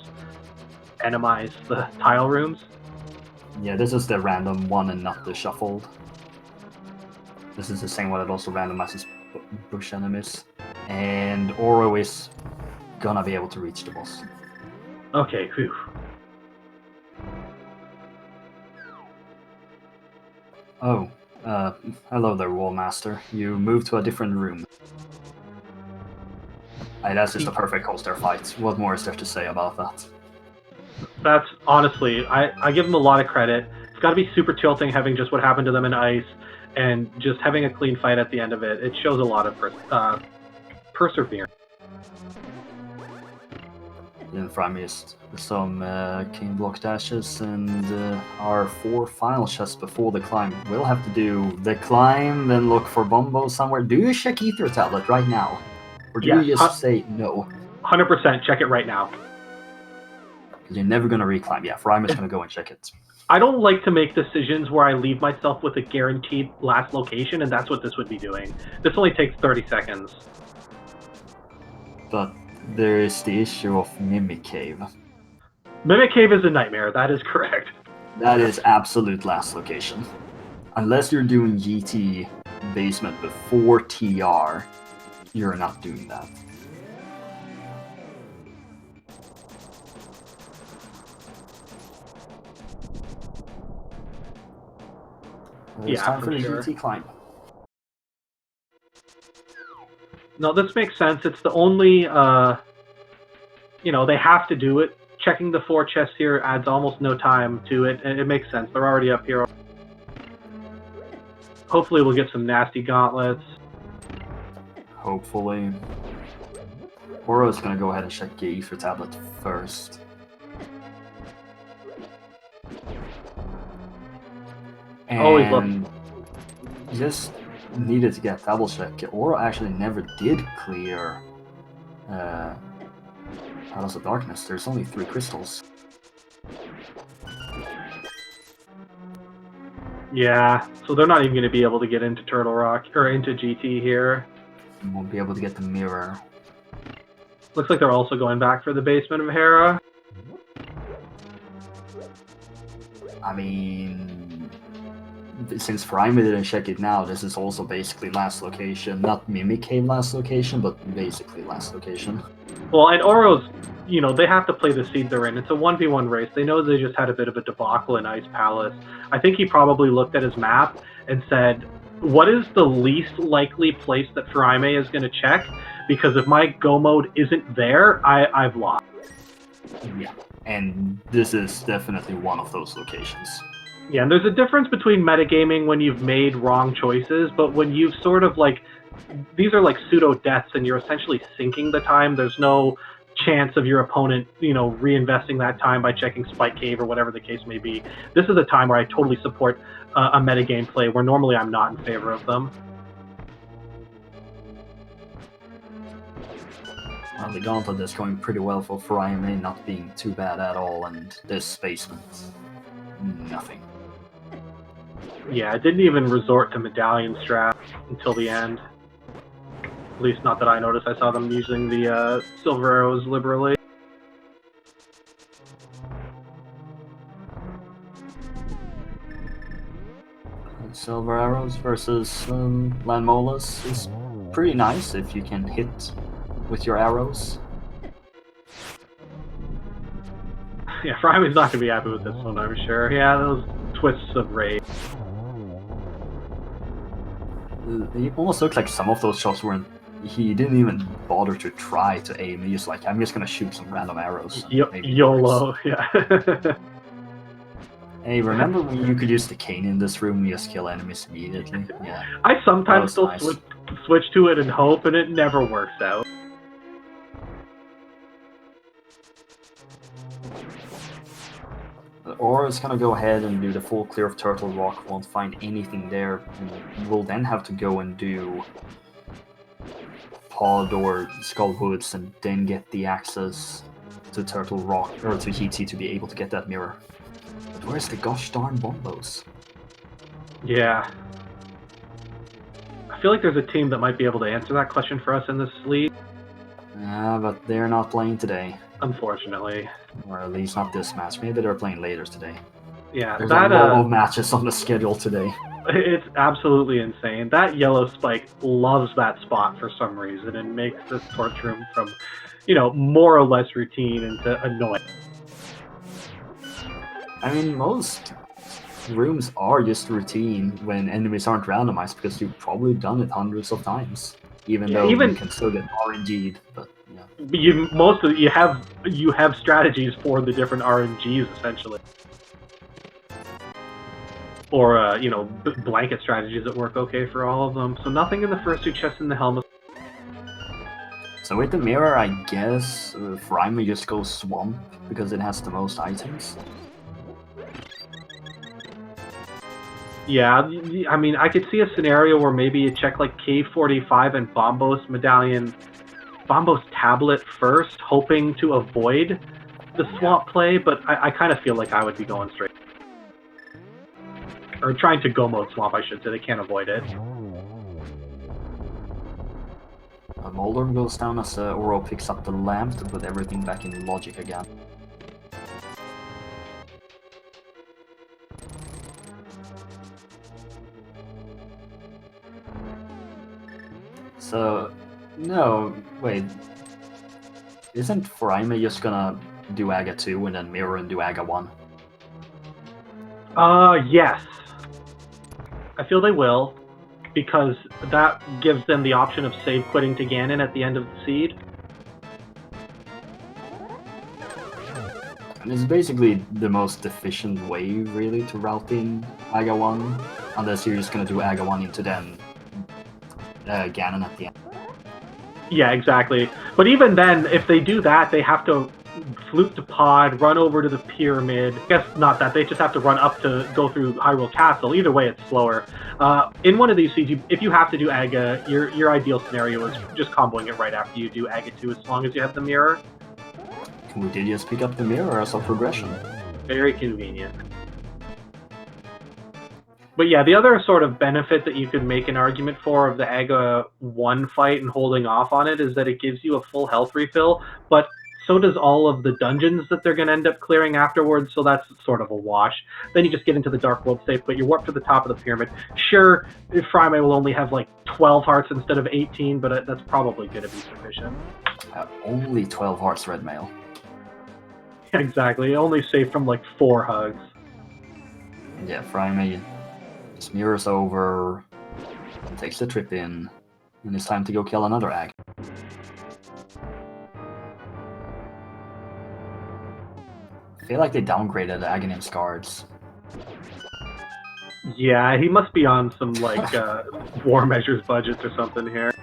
the tile rooms. Yeah, this is the random one and not the shuffled. This is the same one that also randomizes bush enemies. And Oro is gonna be able to reach the boss. Okay, phew. Oh, hello there, Wallmaster. You moved to a different room. That's just a perfect coaster fight. What more is there to say about that? That's honestly, I give them a lot of credit. It's got to be super tilting having just what happened to them in ice, and just having a clean fight at the end of it. It shows a lot of perseverance. Then from is some king block dashes, and our 4 final chests before the climb. We'll have to do the climb, then look for Bombo somewhere. Do you check Ether Tablet right now? Or do you just say no? 100% check it right now. Because you're never going to reclimb. Yeah, Furaime is going to go and check it. I don't like to make decisions where I leave myself with a guaranteed last location, and that's what this would be doing. This only takes 30 seconds. But there is the issue of Mimic Cave. Mimic Cave is a nightmare, that is correct. That is absolute last location. Unless you're doing GT basement before TR, you're not doing that. It's time for the GT climb. No, this makes sense. It's the only, they have to do it. Checking the 4 chests here adds almost no time to it, and it makes sense. They're already up here. Hopefully we'll get some nasty gauntlets. Hopefully. Oro's gonna go ahead and check the Ether Tablet first. Always love. Just needed to get double check. Oro actually never did clear Palace of Darkness. There's only 3 crystals. Yeah, so they're not even going to be able to get into Turtle Rock or into GT here. Won't be able to get the mirror. Looks like they're also going back for the basement of Hera. I mean, since Furaime didn't check it now, this is also basically last location. Not Mimic Cave last location, but basically last location. Well, and Oro's, they have to play the seed they're in. It's a 1v1 race. They know they just had a bit of a debacle in Ice Palace. I think he probably looked at his map and said, what is the least likely place that Furaime is going to check? Because if my go mode isn't there, I've lost. Yeah, and this is definitely one of those locations. Yeah, and there's a difference between metagaming when you've made wrong choices, but when you've sort of these are like pseudo-deaths and you're essentially sinking the time. There's no chance of your opponent, reinvesting that time by checking Spike Cave or whatever the case may be. This is a time where I totally support a metagame play where normally I'm not in favor of them. Well, the gauntlet is going pretty well for Furaime, not being too bad at all, and this basement, nothing. Yeah, I didn't even resort to medallion strap until the end. At least not that I noticed. I saw them using the silver arrows liberally. Silver arrows versus Landmolas is pretty nice if you can hit with your arrows. Yeah, Furaime's not going to be happy with this one, I'm sure. Yeah, those twists of rage. It almost looked like some of those shots weren't. He didn't even bother to try to aim. He just I'm just gonna shoot some random arrows. YOLO, yeah. Hey, remember when you could use the cane in this room? You just kill enemies immediately. Yeah. I sometimes still nice. switch to it and hope, and it never works out. Or it's gonna go ahead and do the full clear of Turtle Rock, won't find anything there. We'll then have to go and do Pod or Skull Woods and then get the access to Turtle Rock, or to GT to be able to get that mirror. But where's the gosh darn bombos? Yeah. I feel like there's a team that might be able to answer that question for us in this league. Yeah, but they're not playing today. Unfortunately. Or at least not this match. Maybe they're playing later today. Yeah, there's a lot of matches on the schedule today. It's absolutely insane. That yellow spike loves that spot for some reason and makes this torch room from more or less routine into annoying. I mean, most rooms are just routine when enemies aren't randomized because you've probably done it hundreds of times. Even though you can still get RNG'd, but yeah. You have strategies for the different RNGs essentially, or blanket strategies that work okay for all of them. So nothing in the first two chests in the helmet. So with the mirror, I guess Furaime just goes swamp because it has the most items. Yeah, I mean, I could see a scenario where maybe you check like K45 and Bombos medallion, Bombos tablet first, hoping to avoid the swamp play, but I kind of feel like I would be going straight. Or trying to go mode swamp, I should say. They can't avoid it. Molder goes down as Oro picks up the lamp to put everything back in logic again. So, no, wait. Isn't Furaime just gonna do Aga 2 and then mirror and do Aga 1? Yes. I feel they will, because that gives them the option of save quitting to Ganon at the end of the seed. And it's basically the most efficient way, really, to route in Aga 1, unless you're just gonna do Aga 1 into then Ganon at the end. Yeah, exactly. But even then, if they do that, they have to flute to pod, run over to the pyramid. I guess not that, they just have to run up to go through Hyrule Castle. Either way, it's slower. In one of these seeds, if you have to do Aga, your ideal scenario is just comboing it right after you do Aga 2, as long as you have the mirror. We did just pick up the mirror as a progression. Very convenient. But yeah, the other sort of benefit that you could make an argument for of the Aga 1 fight and holding off on it is that it gives you a full health refill, but so does all of the dungeons that they're going to end up clearing afterwards, so that's sort of a wash. Then you just get into the Dark World state, but you warp to the top of the pyramid. Sure, Furaime will only have like 12 hearts instead of 18, but that's probably going to be sufficient. Only 12 hearts, red mail. Exactly, only safe from like 4 hugs. Yeah, Furaime just mirrors over, and takes the trip in, and it's time to go kill another Aga. I feel like they downgraded the Aghanim's guards. Yeah, he must be on some like war measures budgets or something here.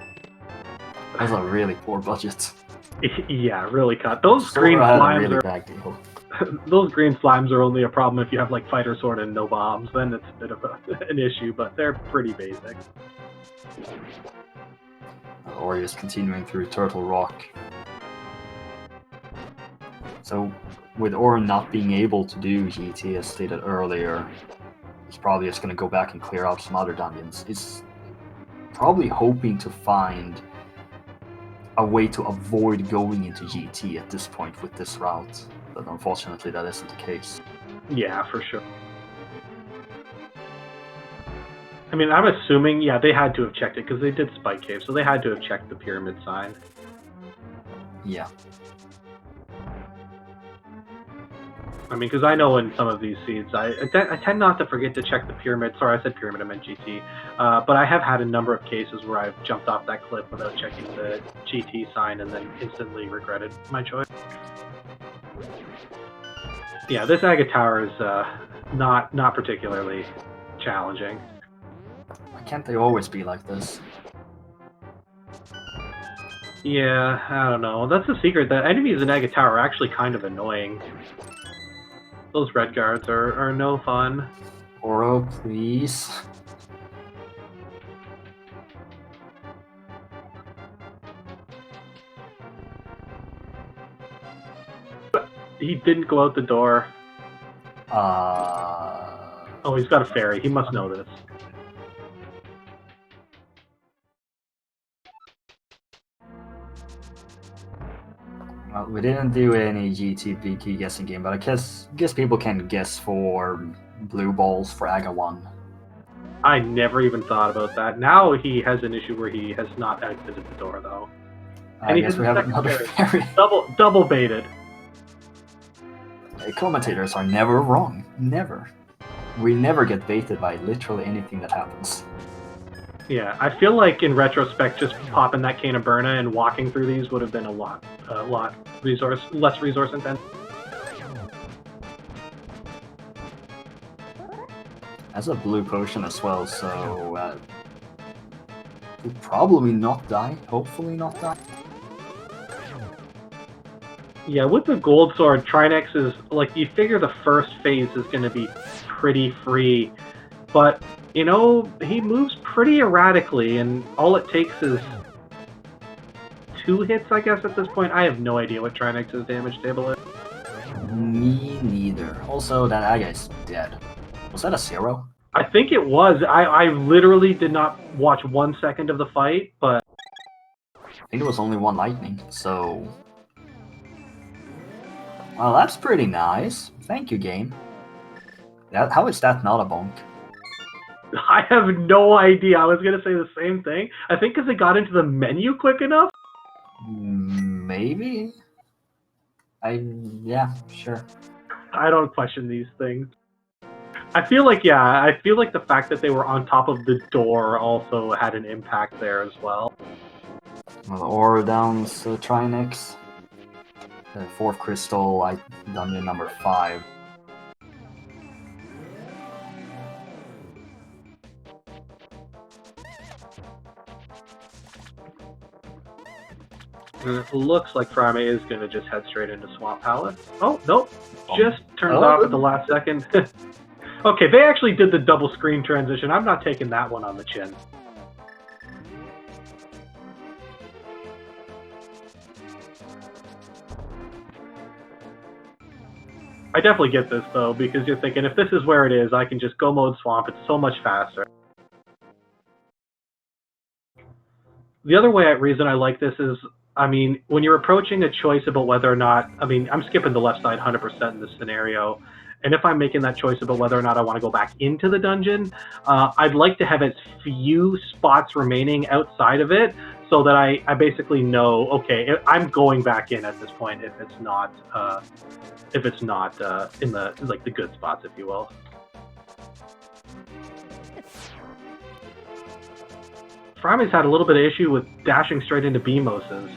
That's a really poor budget. Yeah, really cut. Those green slimes really bad deal. Those green slimes are only a problem if you have like fighter sword and no bombs. Then it's a bit of an issue, but they're pretty basic. Or just continuing through Turtle Rock. So, with Orin not being able to do GT as stated earlier, he's probably just going to go back and clear out some other dungeons. He's probably hoping to find a way to avoid going into GT at this point with this route, but unfortunately that isn't the case. Yeah, for sure. I mean, I'm assuming, yeah, they had to have checked it because they did Spike Cave, so they had to have checked the pyramid sign. Yeah. I mean, because I know in some of these seeds, I tend not to forget to check the pyramid. Sorry, I said pyramid, I meant GT. But I have had a number of cases where I've jumped off that cliff without checking the GT sign and then instantly regretted my choice. Yeah, this Aga Tower is not particularly challenging. Why can't they always be like this? Yeah, I don't know. That's the secret. The enemies in Aga Tower are actually kind of annoying. Those red guards are no fun. Oro, please. He didn't go out the door. Oh, he's got a fairy. He must know this. Well, we didn't do any GTPK guessing game, but I guess people can guess for blue balls for Aga 1. I never even thought about that. Now he has an issue where he has not exited the door, though. And I he guess did we the have second another fairy. fairy. Double baited. Commentators are never wrong. Never. We never get baited by literally anything that happens. Yeah, I feel like in retrospect, just popping that Cane of Burna and walking through these would have been a lot less resource intensive. As a blue potion as well, so we'll probably not die. Hopefully not die. Yeah, with the gold sword, Trinex is like you figure the first phase is going to be pretty free, but you know he moves pretty erratically, and all it takes is 2 hits, I guess. At this point, I have no idea what Trinex's damage table is. Me neither. Also, that guy's dead. Was that a 0? I think it was. I literally did not watch 1 second of the fight, but I think it was only 1 lightning, so... Well, that's pretty nice. Thank you, game. How is that not a bonk? I have no idea. I was going to say the same thing. I think because it got into the menu quick enough. Maybe? Yeah, sure. I don't question these things. I feel like the fact that they were on top of the door also had an impact there as well. Well, Aura downs Trinex. The 4th crystal, dungeon number 5. And it looks like Furaime is going to just head straight into Swamp Palace. Oh, nope. Just turns off at the last second. Okay, they actually did the double screen transition. I'm not taking that one on the chin. I definitely get this, though, because you're thinking, if this is where it is, I can just go mode Swamp. It's so much faster. The other reason I like this is, I mean, when you're approaching a choice about whether or not, I mean, I'm skipping the left side 100% in this scenario, and if I'm making that choice about whether or not I want to go back into the dungeon, I'd like to have as few spots remaining outside of it, so that I basically know, okay, I'm going back in at this point if it's not in the like the good spots, if you will. Frami's had a little bit of issue with dashing straight into Beamoses.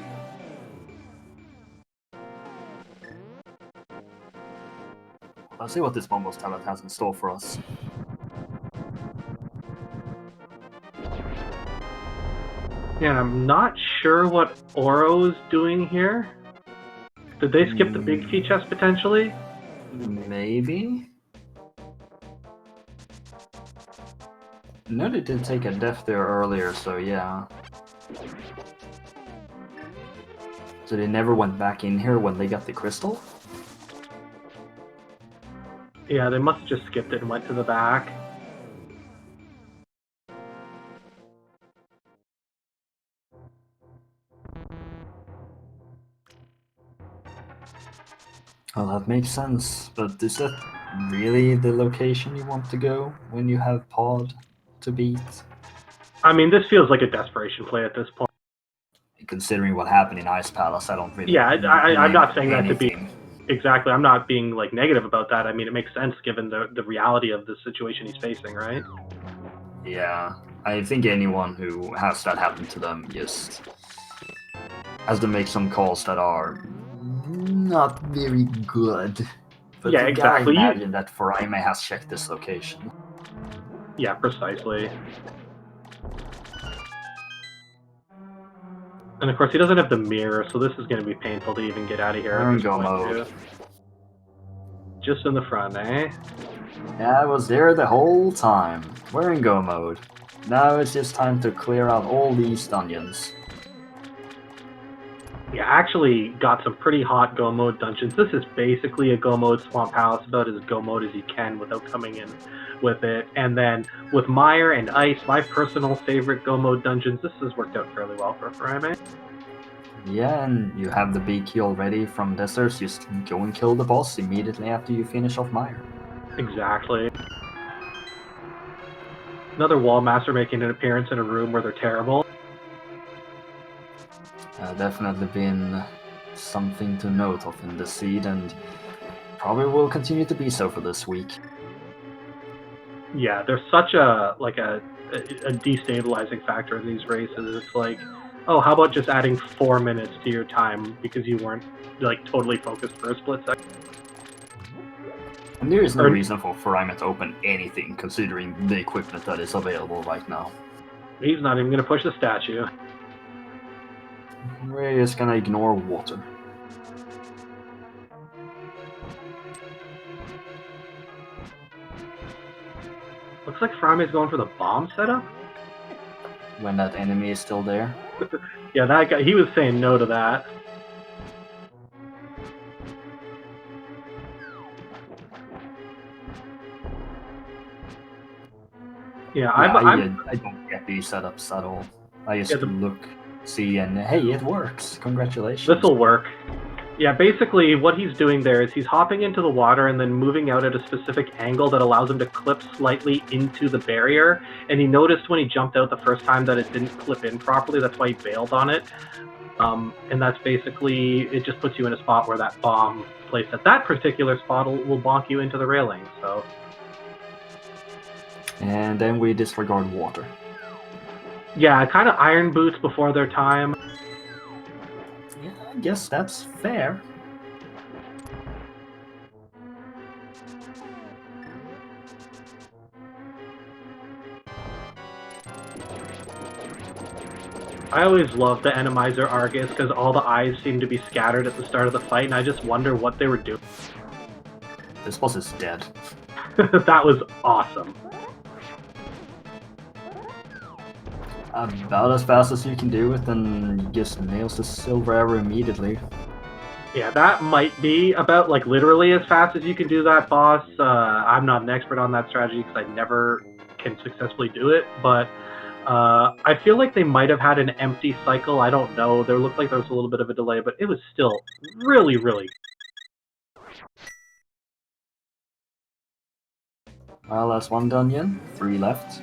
Let's see what this Bombos talent has in store for us. Yeah, and I'm not sure what Oro's doing here. Did they skip the big key chest potentially? Maybe? No, they did take a death there earlier, so yeah. So they never went back in here when they got the crystal? Yeah, they must have just skipped it and went to the back. Well, that makes sense, but is that really the location you want to go when you have Pod to beat? I mean, this feels like a desperation play at this point. Considering what happened in Ice Palace, I don't really... Yeah, I'm not saying that to be... anything. Exactly, I'm not being like negative about that. I mean, it makes sense given the reality of the situation he's facing, right? Yeah, I think anyone who has that happen to them just has to make some calls that are not very good. But Yeah, exactly. I imagine that Furaime has checked this location. Yeah, precisely. And of course, he doesn't have the mirror, so this is going to be painful to even get out of here. Go mode. Just in the front, eh? Yeah, I was there the whole time. We're in go mode. Now it's just time to clear out all these dungeons. Yeah, actually got some pretty hot go mode dungeons. This is basically a go mode Swamp Palace, about as go mode as you can without coming in with it. And then with Mire and Ice, my personal favorite go mode dungeons, this has worked out fairly well for Furaime. Yeah, and you have the big key already from Deserts. Just go and kill the boss immediately after you finish off Mire. Exactly. Another Wall Master making an appearance in a room where they're terrible. Definitely been something to note of in the seed, and probably will continue to be so for this week. Yeah, there's such a destabilizing factor in these races. It's like, oh, how about just adding 4 minutes to your time because you weren't like totally focused for a split second? And there is no reason for Furaime to open anything, considering the equipment that is available right now. He's not even going to push the statue. We're just gonna ignore water. Looks like Furaime's going for the bomb setup. When that enemy is still there. Yeah, that guy, he was saying no to that. Yeah, I don't get these setups at all. I just look, see, and hey, it works. Congratulations. This'll work. Yeah, basically what he's doing there is he's hopping into the water and then moving out at a specific angle that allows him to clip slightly into the barrier. And he noticed when he jumped out the first time that it didn't clip in properly. That's why he bailed on it. And that's basically, it just puts you in a spot where that bomb placed at that particular spot will bonk you into the railing. So. And then we disregard water. Yeah, kind of iron boots before their time. Yeah, I guess that's fair. I always love the Randomizer Argus because all the eyes seem to be scattered at the start of the fight, and I just wonder what they were doing. This boss is dead. That was awesome. About as fast as you can do it, and just nails the silver arrow immediately. Yeah, that might be about, like, literally as fast as you can do that boss. I'm not an expert on that strategy because I never can successfully do it, but I feel like they might have had an empty cycle. I don't know. There looked like there was a little bit of a delay, but it was still really, really. Well, that's one dungeon. 3 left.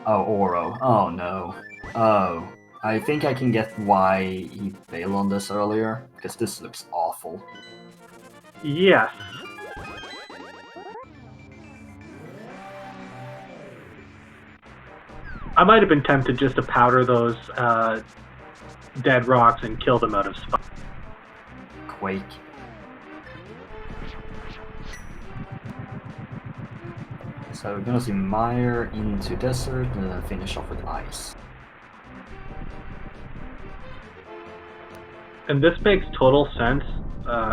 Oh, Oro. Oh, no. Oh. I think I can get why he bailed on this earlier, because this looks awful. Yes. I might have been tempted just to powder those dead rocks and kill them out of spite. Quake. So we're gonna see Mire into desert and then finish off with ice. And this makes total sense.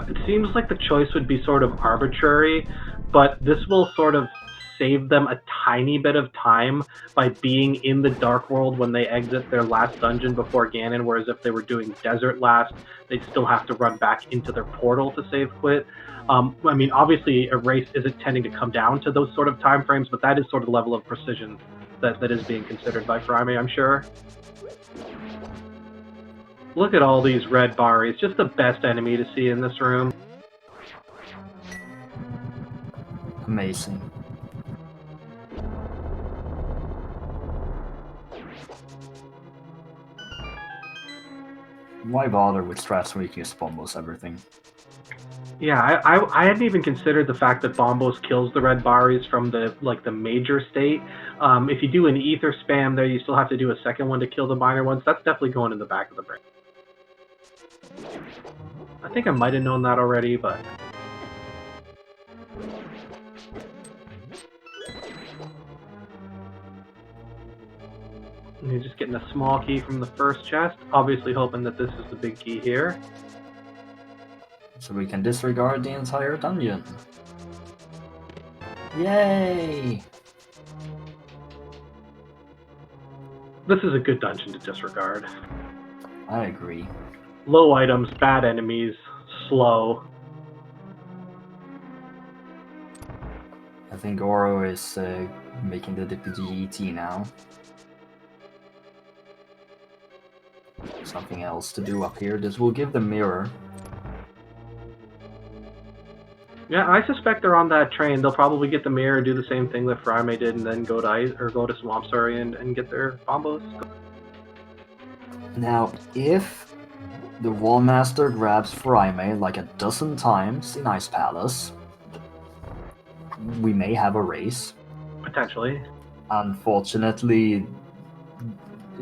It seems like the choice would be sort of arbitrary, but this will sort of save them a tiny bit of time by being in the Dark World when they exit their last dungeon before Ganon, whereas if they were doing Desert last, they'd still have to run back into their portal to save quit. I mean, obviously, a race isn't tending to come down to those sort of time frames, but that is sort of the level of precision that is being considered by Furaime, I'm sure. Look at all these red Baris, just the best enemy to see in this room. Amazing. Why bother with strats where you can just bombos everything? Yeah, I hadn't even considered the fact that Bombos kills the red Baris from the major state. If you do an ether spam there, you still have to do a second one to kill the minor ones. That's definitely going in the back of the brain. I think I might have known that already, but... You're just getting a small key from the first chest, obviously hoping that this is the big key here. So we can disregard the entire dungeon. Yay! This is a good dungeon to disregard. I agree. Low items, bad enemies, slow. I think Oro is making the DPGET now. Something else to do up here. This will give the mirror. Yeah, I suspect they're on that train. They'll probably get the mirror, do the same thing that Furaime did, and then go to Swamp Story and get their bombos. Now, if the Wallmaster grabs Furaime like a dozen times in Ice Palace, we may have a race. Potentially. Unfortunately,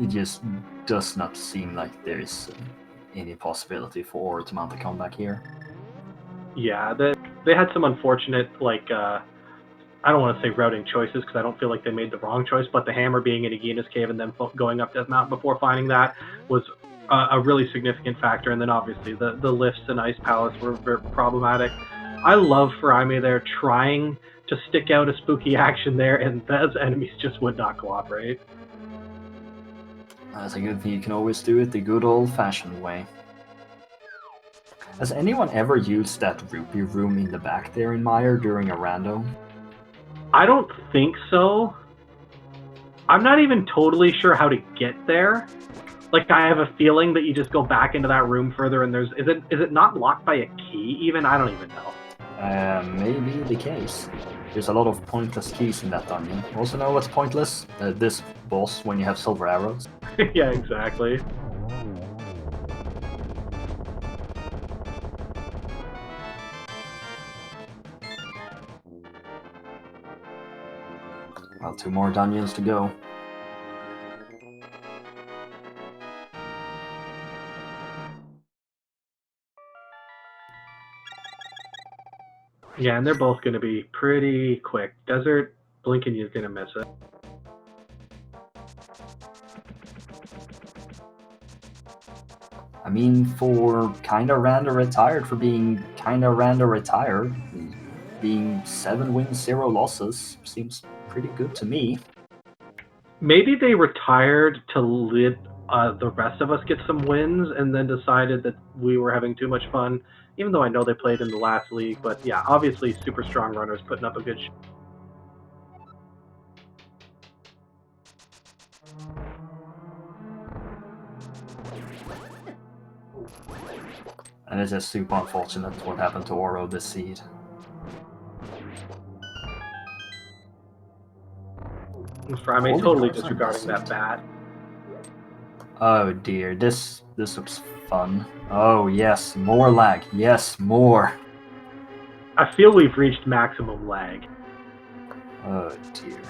it just does not seem like there's any possibility for Oro to mount a comeback here. Yeah, they had some unfortunate, like, I don't want to say routing choices because I don't feel like they made the wrong choice, but the hammer being in Agina's cave and then going up Death Mountain before finding that was a really significant factor. And then obviously the lifts in Ice Palace were very problematic. I love Furaime there trying to stick out a spooky action there, and those enemies just would not cooperate. That's a good thing. You can always do it the good old-fashioned way. Has anyone ever used that rupee room in the back there in Mire during a rando? I don't think so. I'm not even totally sure how to get there. Like, I have a feeling that you just go back into that room further, and is it not locked by a key even? I don't even know. Maybe the case. There's a lot of pointless keys in that dungeon. Also know what's pointless? This boss when you have silver arrows. Yeah, exactly. Well, 2 more dungeons to go. Yeah, and they're both going to be pretty quick. Desert, blinking, you're going to miss it. I mean, for kinda rando retired, for being kinda rando retired, being 7 wins, 0 losses seems pretty good to me. Maybe they retired to let the rest of us get some wins and then decided that we were having too much fun, even though I know they played in the last league. But yeah, obviously super strong runners putting up a good And it's just super unfortunate what happened to Oro this seed. Furaime totally disregarding that bat. Oh dear, this looks fun. Oh yes, more lag. Yes, more. I feel we've reached maximum lag. Oh dear.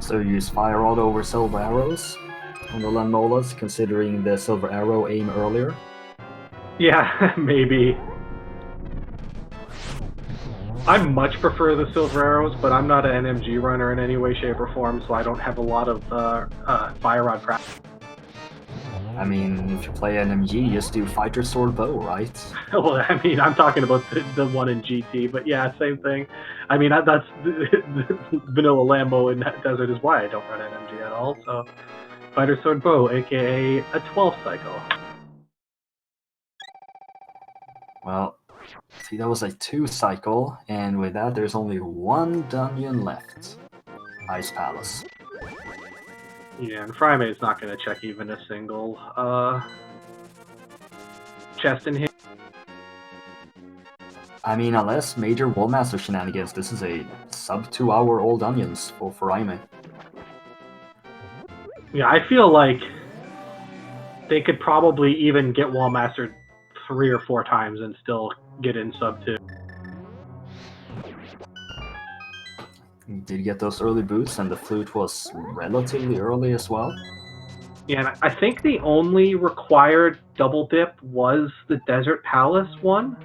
So you use Fire Rod over Silver Arrows on the Landmolas, considering the Silver Arrow aim earlier? Yeah, maybe. I much prefer the Silver Arrows, but I'm not an NMG runner in any way, shape, or form, so I don't have a lot of Fire Rod practice. I mean, if you play NMG, you just do Fighter Sword Bow, right? Well, I mean, I'm talking about the one in GT, but yeah, same thing. I mean, that's vanilla Lambo in Desert is why I don't run NMG at all, so Fighter Sword Bow, aka a 12 cycle. Well, see, that was a 2 cycle, and with that, there's only 1 dungeon left. Ice Palace. Yeah, and Furaime is not going to check even a single chest in here. I mean, unless major Wallmaster shenanigans, this is a sub 2 hour old dungeons for Furaime. Yeah, I feel like they could probably even get Wallmastered 3 or 4 times and still get in sub 2. Did get those early boosts, and the flute was relatively early as well. Yeah, and I think the only required double dip was the Desert Palace one.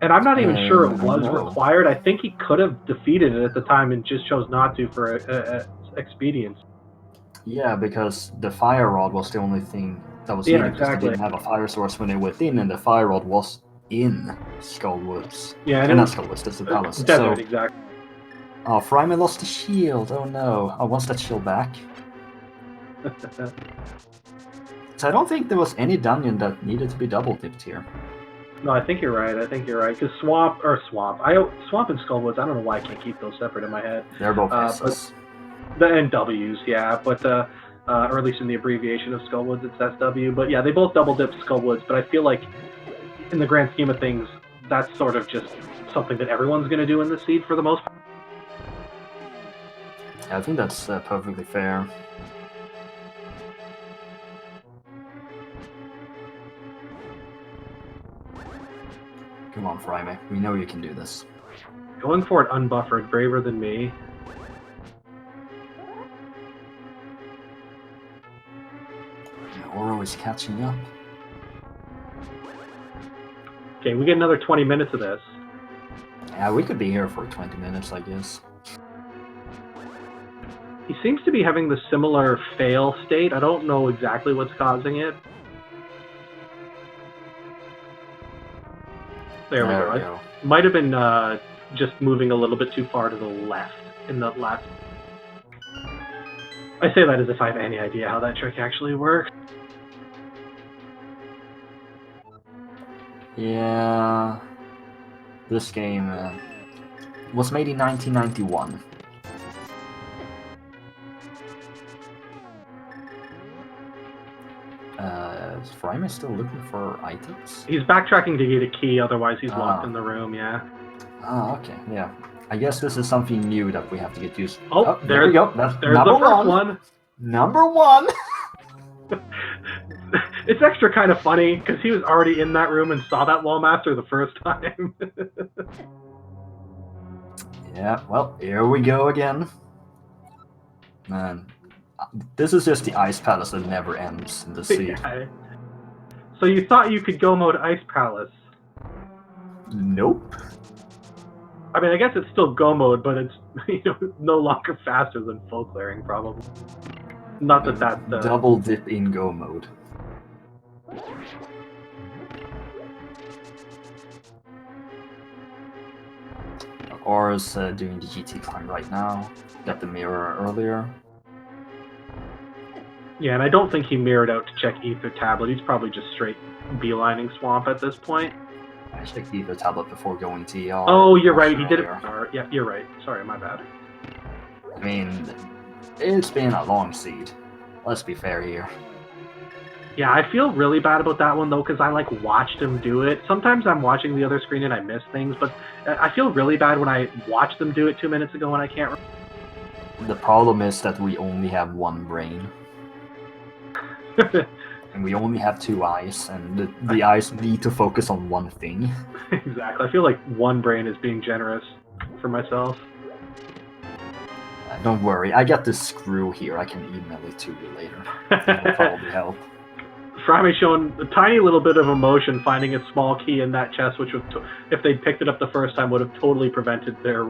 And I'm not even sure it was required. I think he could have defeated it at the time and just chose not to for expedience. Yeah, because the Fire Rod was the only thing that was needed, because they didn't have a fire source when they went in, and the Fire Rod was in Skullwoods. Yeah, and not Skullwoods, that's the palace. Desert, exactly. Oh, Furaime lost the shield. Oh no. I want that shield back. So I don't think there was any dungeon that needed to be double dipped here. No, I think you're right. Because Swamp and Skullwoods, I don't know why I can't keep those separate in my head. They're both S's. The NWs, yeah, but or at least in the abbreviation of Skullwoods, it's SW. But yeah, they both double dip Skullwoods. But I feel like, in the grand scheme of things, that's sort of just something that everyone's going to do in the seed for the most part. I think that's perfectly fair. Come on, Furaime. We know you can do this. Going for it unbuffered, braver than me. Oro is catching up. Okay, we get another 20 minutes of this. Yeah, we could be here for 20 minutes, I guess. He seems to be having the similar fail state. I don't know exactly what's causing it. There we go. It might have been just moving a little bit too far to the left in the last. I say that as if I have any idea how that trick actually works. Yeah, this game was made in 1991. Is Furaime still looking for items? He's backtracking to get a key, otherwise he's locked in the room, yeah. Oh, okay, yeah. I guess this is something new that we have to get used to. Oh, there we go. That's there's number the first one. Number one! It's extra kind of funny, because he was already in that room and saw that wall master the first time. Yeah, well, here we go again. Man, this is just the Ice Palace that never ends in the sea. Yeah. So you thought you could go mode Ice Palace? Nope. I mean, I guess it's still go mode, but it's no longer faster than full clearing, probably. Not that that's double dip in go mode. Aura's doing the GT climb right now. Got the mirror earlier. Yeah, and I don't think he mirrored out to check Ether Tablet. He's probably just straight beelining Swamp at this point. I checked Ether Tablet before going to ER. Oh, you're right. He did it. Yeah, you're right. Sorry, my bad. I mean, it's been a long seed. Let's be fair here. Yeah, I feel really bad about that one, though, because I, watched him do it. Sometimes I'm watching the other screen and I miss things, but I feel really bad when I watched them do it 2 minutes ago and I can't remember. The problem is that we only have one brain. And we only have 2 eyes, and the eyes need to focus on one thing. Exactly. I feel like one brain is being generous for myself. Don't worry, I got this screw here. I can email it to you later. That'll probably help. Furaime showing a tiny little bit of emotion finding a small key in that chest, which would, if they'd picked it up the first time, would have totally prevented their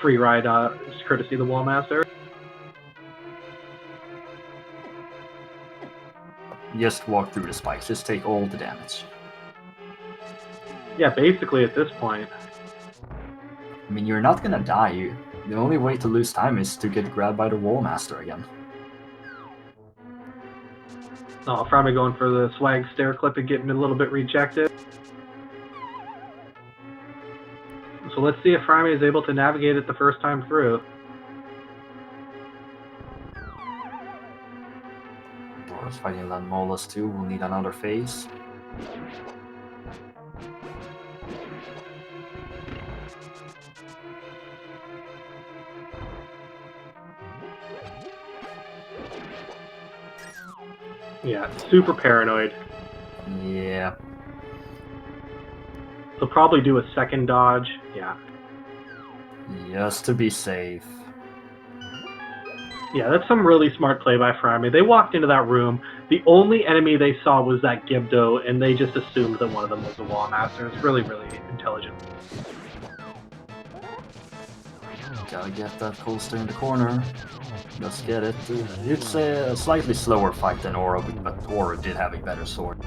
free ride, courtesy of the Wallmaster. Just walk through the spikes. Just take all the damage. Yeah, basically at this point. I mean, you're not gonna die. The only way to lose time is to get grabbed by the Wallmaster again. Oh, Furaime going for the swag stair clip and getting a little bit rejected. So let's see if Furaime is able to navigate it the first time through. Dora's fighting Landmolas too. We'll need another phase. Yeah, super paranoid. Yeah. They'll probably do a second dodge. Yeah. Just to be safe. Yeah, that's some really smart play by Furaime. They walked into that room. The only enemy they saw was that Gibdo, and they just assumed that one of them was the Wallmaster. It's really, really intelligent. Gotta get that coaster in the corner. Let's get it. It's a slightly slower fight than Aura, but Aura did have a better sword.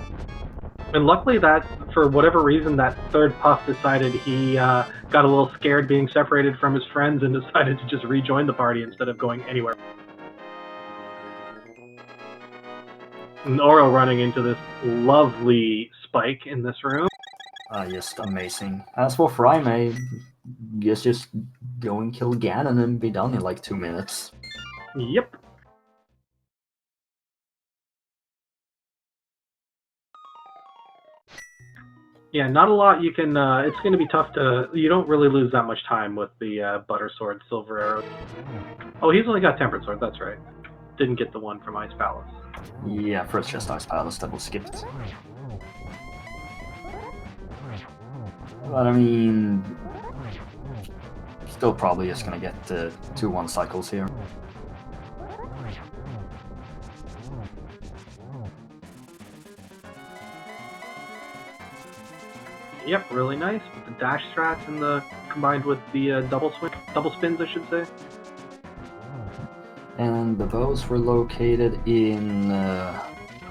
And luckily that, for whatever reason, that third puff decided he got a little scared being separated from his friends and decided to just rejoin the party instead of going anywhere. And Oro running into this lovely spike in this room. Just amazing. As for Furaime, just go and kill Ganon and be done in like 2 minutes. Yep. Yeah, not a lot you can, it's going to be tough to, you don't really lose that much time with the Butter Sword, Silver Arrow. Oh, he's only got Tempered Sword, that's right. Didn't get the one from Ice Palace. Yeah, first just Ice Palace that was skipped. But I mean, still probably just gonna get 2-1 cycles here. Yep, really nice with the dash strats and the combined with the double spins, I should say. And the bows were located in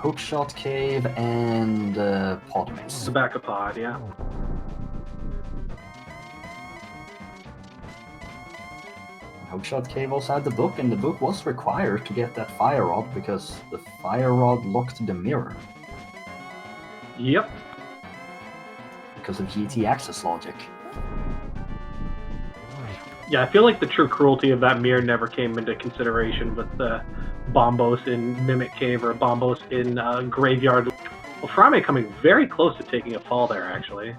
Hookshot Cave and Pod Maze. Tobacco Pod, yeah. Hookshot Cave also had the book, and the book was required to get that fire rod because the fire rod locked the mirror. Yep. Because of GT access logic. Yeah, I feel like the true cruelty of that mirror never came into consideration with the Bombos in Mimic Cave or Bombos in Graveyard. Well, Furaime coming very close to taking a fall there, actually.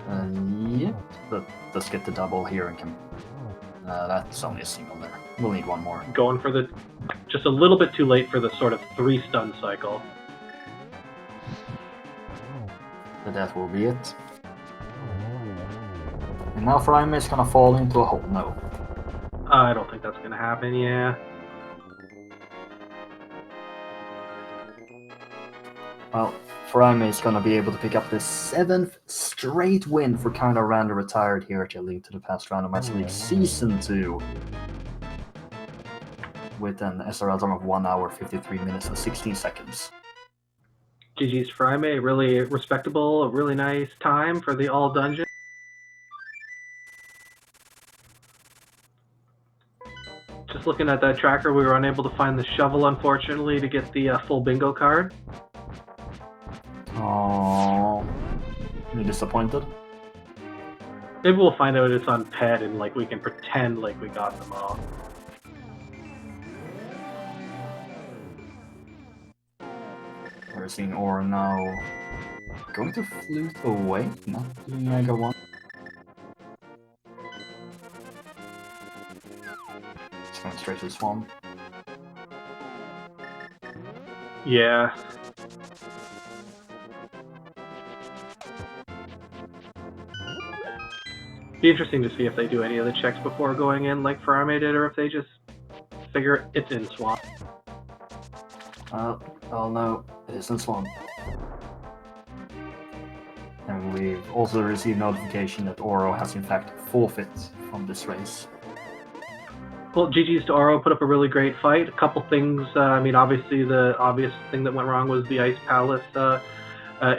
Yep, but let's get the double here and can. That's only a single there. We'll need one more. Going for the. Just a little bit too late for the sort of 3 stun cycle. But that will be it. And now Furaime is gonna fall into a hole. No. I don't think that's gonna happen, yeah. Well, Furaime is gonna be able to pick up the 7th straight win for Kinda Random Retired here at Link to the Past Randomizer League Season 2. With an SRL time of 1 hour, 53 minutes, and 16 seconds. GG's Furaime, really respectable, a really nice time for the all dungeon. Just looking at that tracker, we were unable to find the shovel, unfortunately, to get the full bingo card. Oh, you disappointed? Maybe we'll find out it's on PED and like we can pretend like we got them all. We're seeing Aura now going to flute away, not doing Mega 1. It's going straight to the Swan. Yeah. Be interesting to see if they do any of the checks before going in like Furaime did, or if they just figure it's in Swamp. Oh no, it is in Swan. And we've also received notification that Oro has in fact forfeit from this race. Well, GG's to Oro, put up a really great fight. A couple things, I mean, obviously the obvious thing that went wrong was the Ice Palace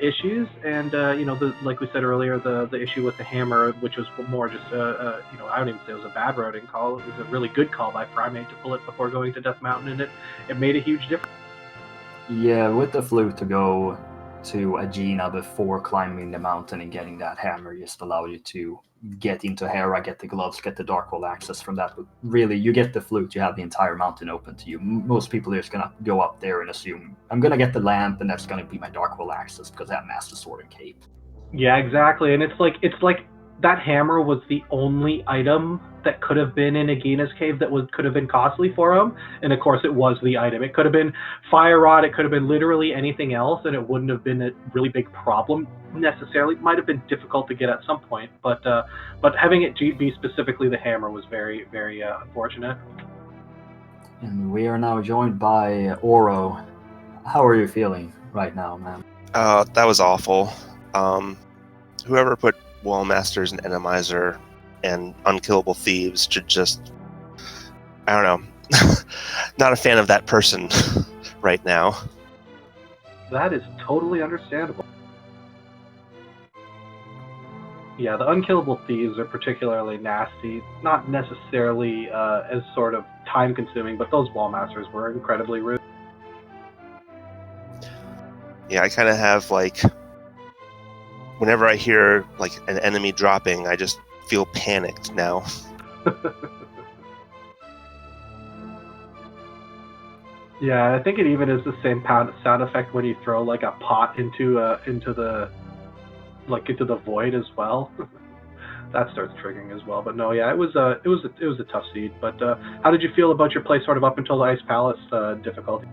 issues, and you know, like we said earlier, the issue with the hammer, which was more just you know, I don't even say it was a bad routing call. It was a really good call by Furaime to pull it before going to Death Mountain, and it made a huge difference. Yeah, with the flute to go to Aegina before climbing the mountain and getting that hammer just allowed you to get into Hera, get the gloves, get the Darkhold access from that. But really, you get the flute, you have the entire mountain open to you. Most people are just gonna go up there and assume, I'm gonna get the lamp and that's gonna be my Darkhold access because I have Master Sword and Cape. Yeah, exactly, and it's like that hammer was the only item that could have been in Aegina's cave that could have been costly for him, and of course it was the item. It could have been Fire Rod, it could have been literally anything else, and it wouldn't have been a really big problem necessarily. It might have been difficult to get at some point, but having it be specifically the hammer was very, very unfortunate. And we are now joined by Oro. How are you feeling right now, man? That was awful. Whoever put Wall Masters and Randomizer and Unkillable Thieves should just, I don't know, not a fan of that person right now. That is totally understandable. Yeah, the Unkillable Thieves are particularly nasty, not necessarily as sort of time-consuming, but those Wall Masters were incredibly rude. Yeah, I kind of have like whenever I hear like an enemy dropping, I just feel panicked now. Yeah, I think it even is the same sound effect when you throw like a pot into the void as well. That starts triggering as well. But no, yeah, it was a tough seed. But how did you feel about your play sort of up until the Ice Palace difficulty?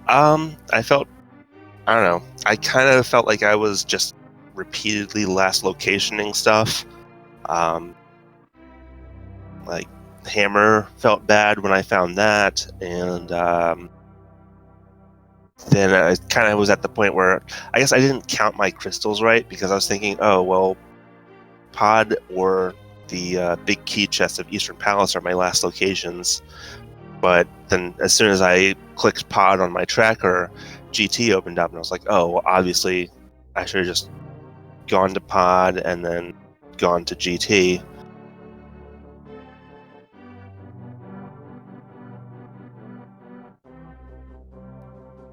I don't know. I kind of felt like I was just repeatedly last locationing stuff. Like Hammer felt bad when I found that, and then I kind of was at the point where I guess I didn't count my crystals right, because I was thinking, oh well, Pod or the big key chest of Eastern Palace are my last locations. But then as soon as I clicked Pod on my tracker, GT opened up, and I was like, oh well, obviously I should have just gone to Pod and then gone to GT.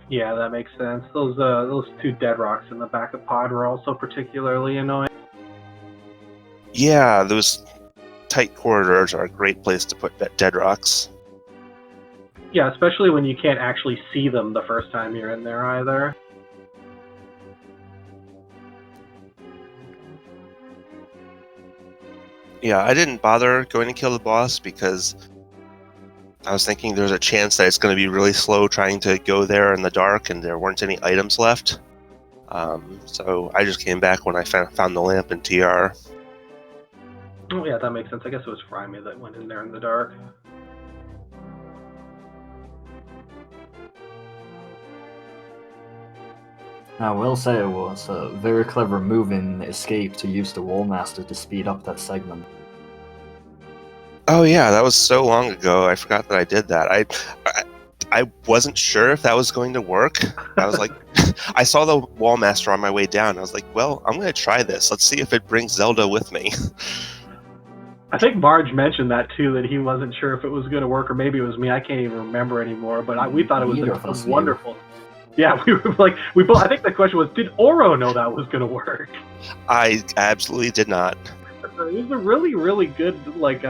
Yeah, that makes sense. Those two dead rocks in the back of Pod were also particularly annoying. Yeah, those tight corridors are a great place to put dead rocks. Yeah, especially when you can't actually see them the first time you're in there either. Yeah, I didn't bother going to kill the boss because I was thinking there's a chance that it's going to be really slow trying to go there in the dark, and there weren't any items left. So I just came back when I found the lamp in TR. Oh yeah, that makes sense. I guess it was Furaime that went in there in the dark. I will say it was a very clever move in Escape to use the Wallmaster to speed up that segment. Oh yeah, that was so long ago. I forgot that I did that. I wasn't sure if that was going to work. I was like, I saw the Wallmaster on my way down. I was like, well, I'm going to try this. Let's see if it brings Zelda with me. I think Marge mentioned that too, that he wasn't sure if it was going to work, or maybe it was me. I can't even remember anymore. But we thought it was wonderful. Yeah, we were like, we both. I think the question was, did Oro know that was going to work? I absolutely did not. It was a really, really good, like,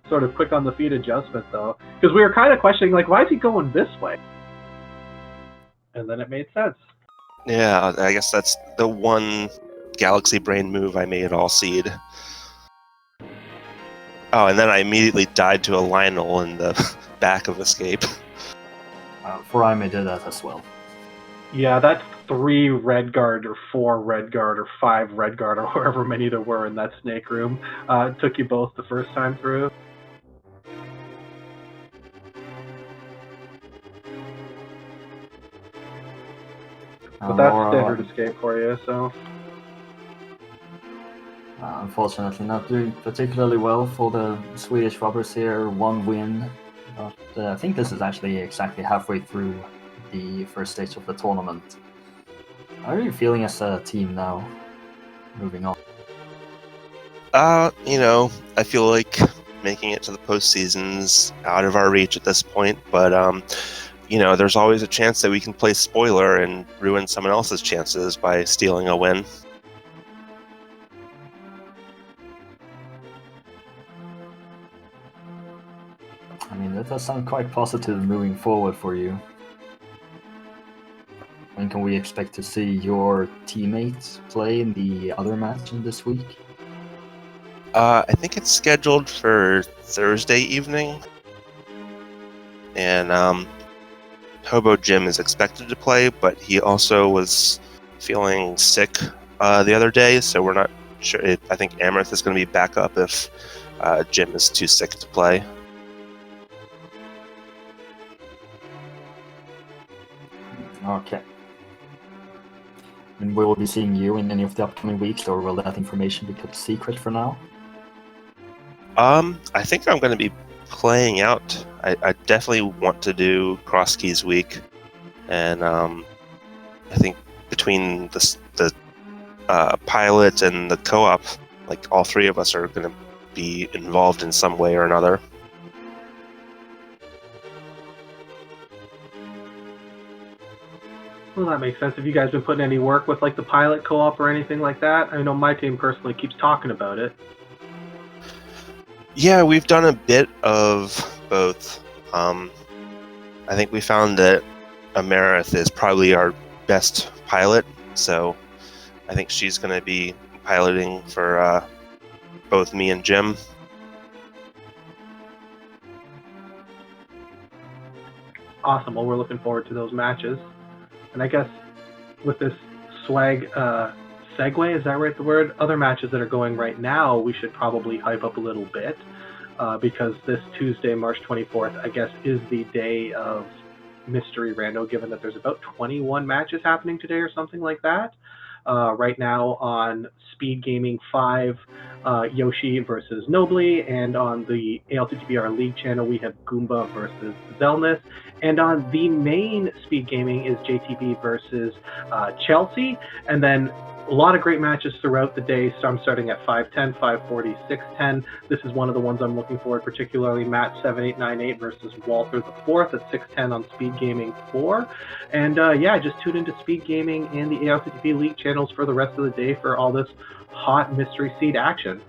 sort of quick on the feet adjustment, though, because we were kind of questioning, like, why is he going this way? And then it made sense. Yeah, I guess that's the one Galaxy Brain move I made all seed. Oh, and then I immediately died to a Lionel in the back of Escape. Furaime did that as well. Yeah, that's 3 red guard or 4 red guard or 5 red guard or however many there were in that snake room. It took you both the first time through. But that's standard Escape for you, so... Unfortunately, not doing particularly well for the Swedish rubbers here. 1 win, but I think this is actually exactly halfway through the first stage of the tournament. How are you feeling as a team now, moving on? I feel like making it to the postseason's out of our reach at this point, but there's always a chance that we can play spoiler and ruin someone else's chances by stealing a win. I mean, that does sound quite positive moving forward for you. When can we expect to see your teammates play in the other match in this week? I think it's scheduled for Thursday evening. And Hobo Jim is expected to play, but he also was feeling sick the other day, so we're not sure. I think Amarth is going to be back up if Jim is too sick to play. Okay. And we will be seeing you in any of the upcoming weeks, or will that information be kept secret for now? I think I'm going to be playing out. I definitely want to do Cross Keys Week, and I think between the pilot and the co-op, like all 3 of us are going to be involved in some way or another. Well, that makes sense. Have you guys been putting any work with like the pilot co-op or anything like that? I know my team personally keeps talking about it. Yeah, we've done a bit of both. I think we found that Amarith is probably our best pilot, so I think she's going to be piloting for both me and Jim. Awesome. Well, we're looking forward to those matches. And I guess with this swag segue, is that right, the word? Other matches that are going right now, we should probably hype up a little bit because this Tuesday, March 24th, I guess, is the day of Mystery Rando, given that there's about 21 matches happening today or something like that. Right now on Speed Gaming 5, Yoshi versus Nobly, and on the ALTTPR League channel, we have Goomba versus Zelnus. And on the main Speed Gaming is JTB versus Chelsea. And then a lot of great matches throughout the day. So I'm starting at 510, 540, 610. This is one of the ones I'm looking forward, particularly match 7898 versus Walter the Fourth at 610 on Speed Gaming 4. And yeah, just tune into Speed Gaming and the ALTTP League channels for the rest of the day for all this hot Mystery Seed action.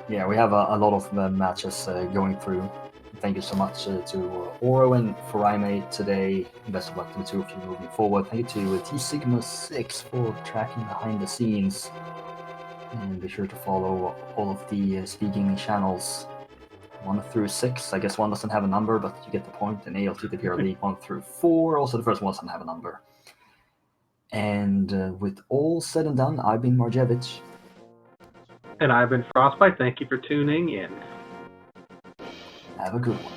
Yeah, we have a lot of matches going through. Thank you so much to Oro and Furaime today. Best of luck to the two of you moving forward. Thank you to T Sigma 6 for tracking behind the scenes. And be sure to follow all of the Speed Gaming channels 1 through 6. I guess 1 doesn't have a number, but you get the point. And ALTTPR League 1 through 4. Also, the first one doesn't have a number. And with all said and done, I've been Marjevich. And I've been Frostbite. Thank you for tuning in. Have a good one.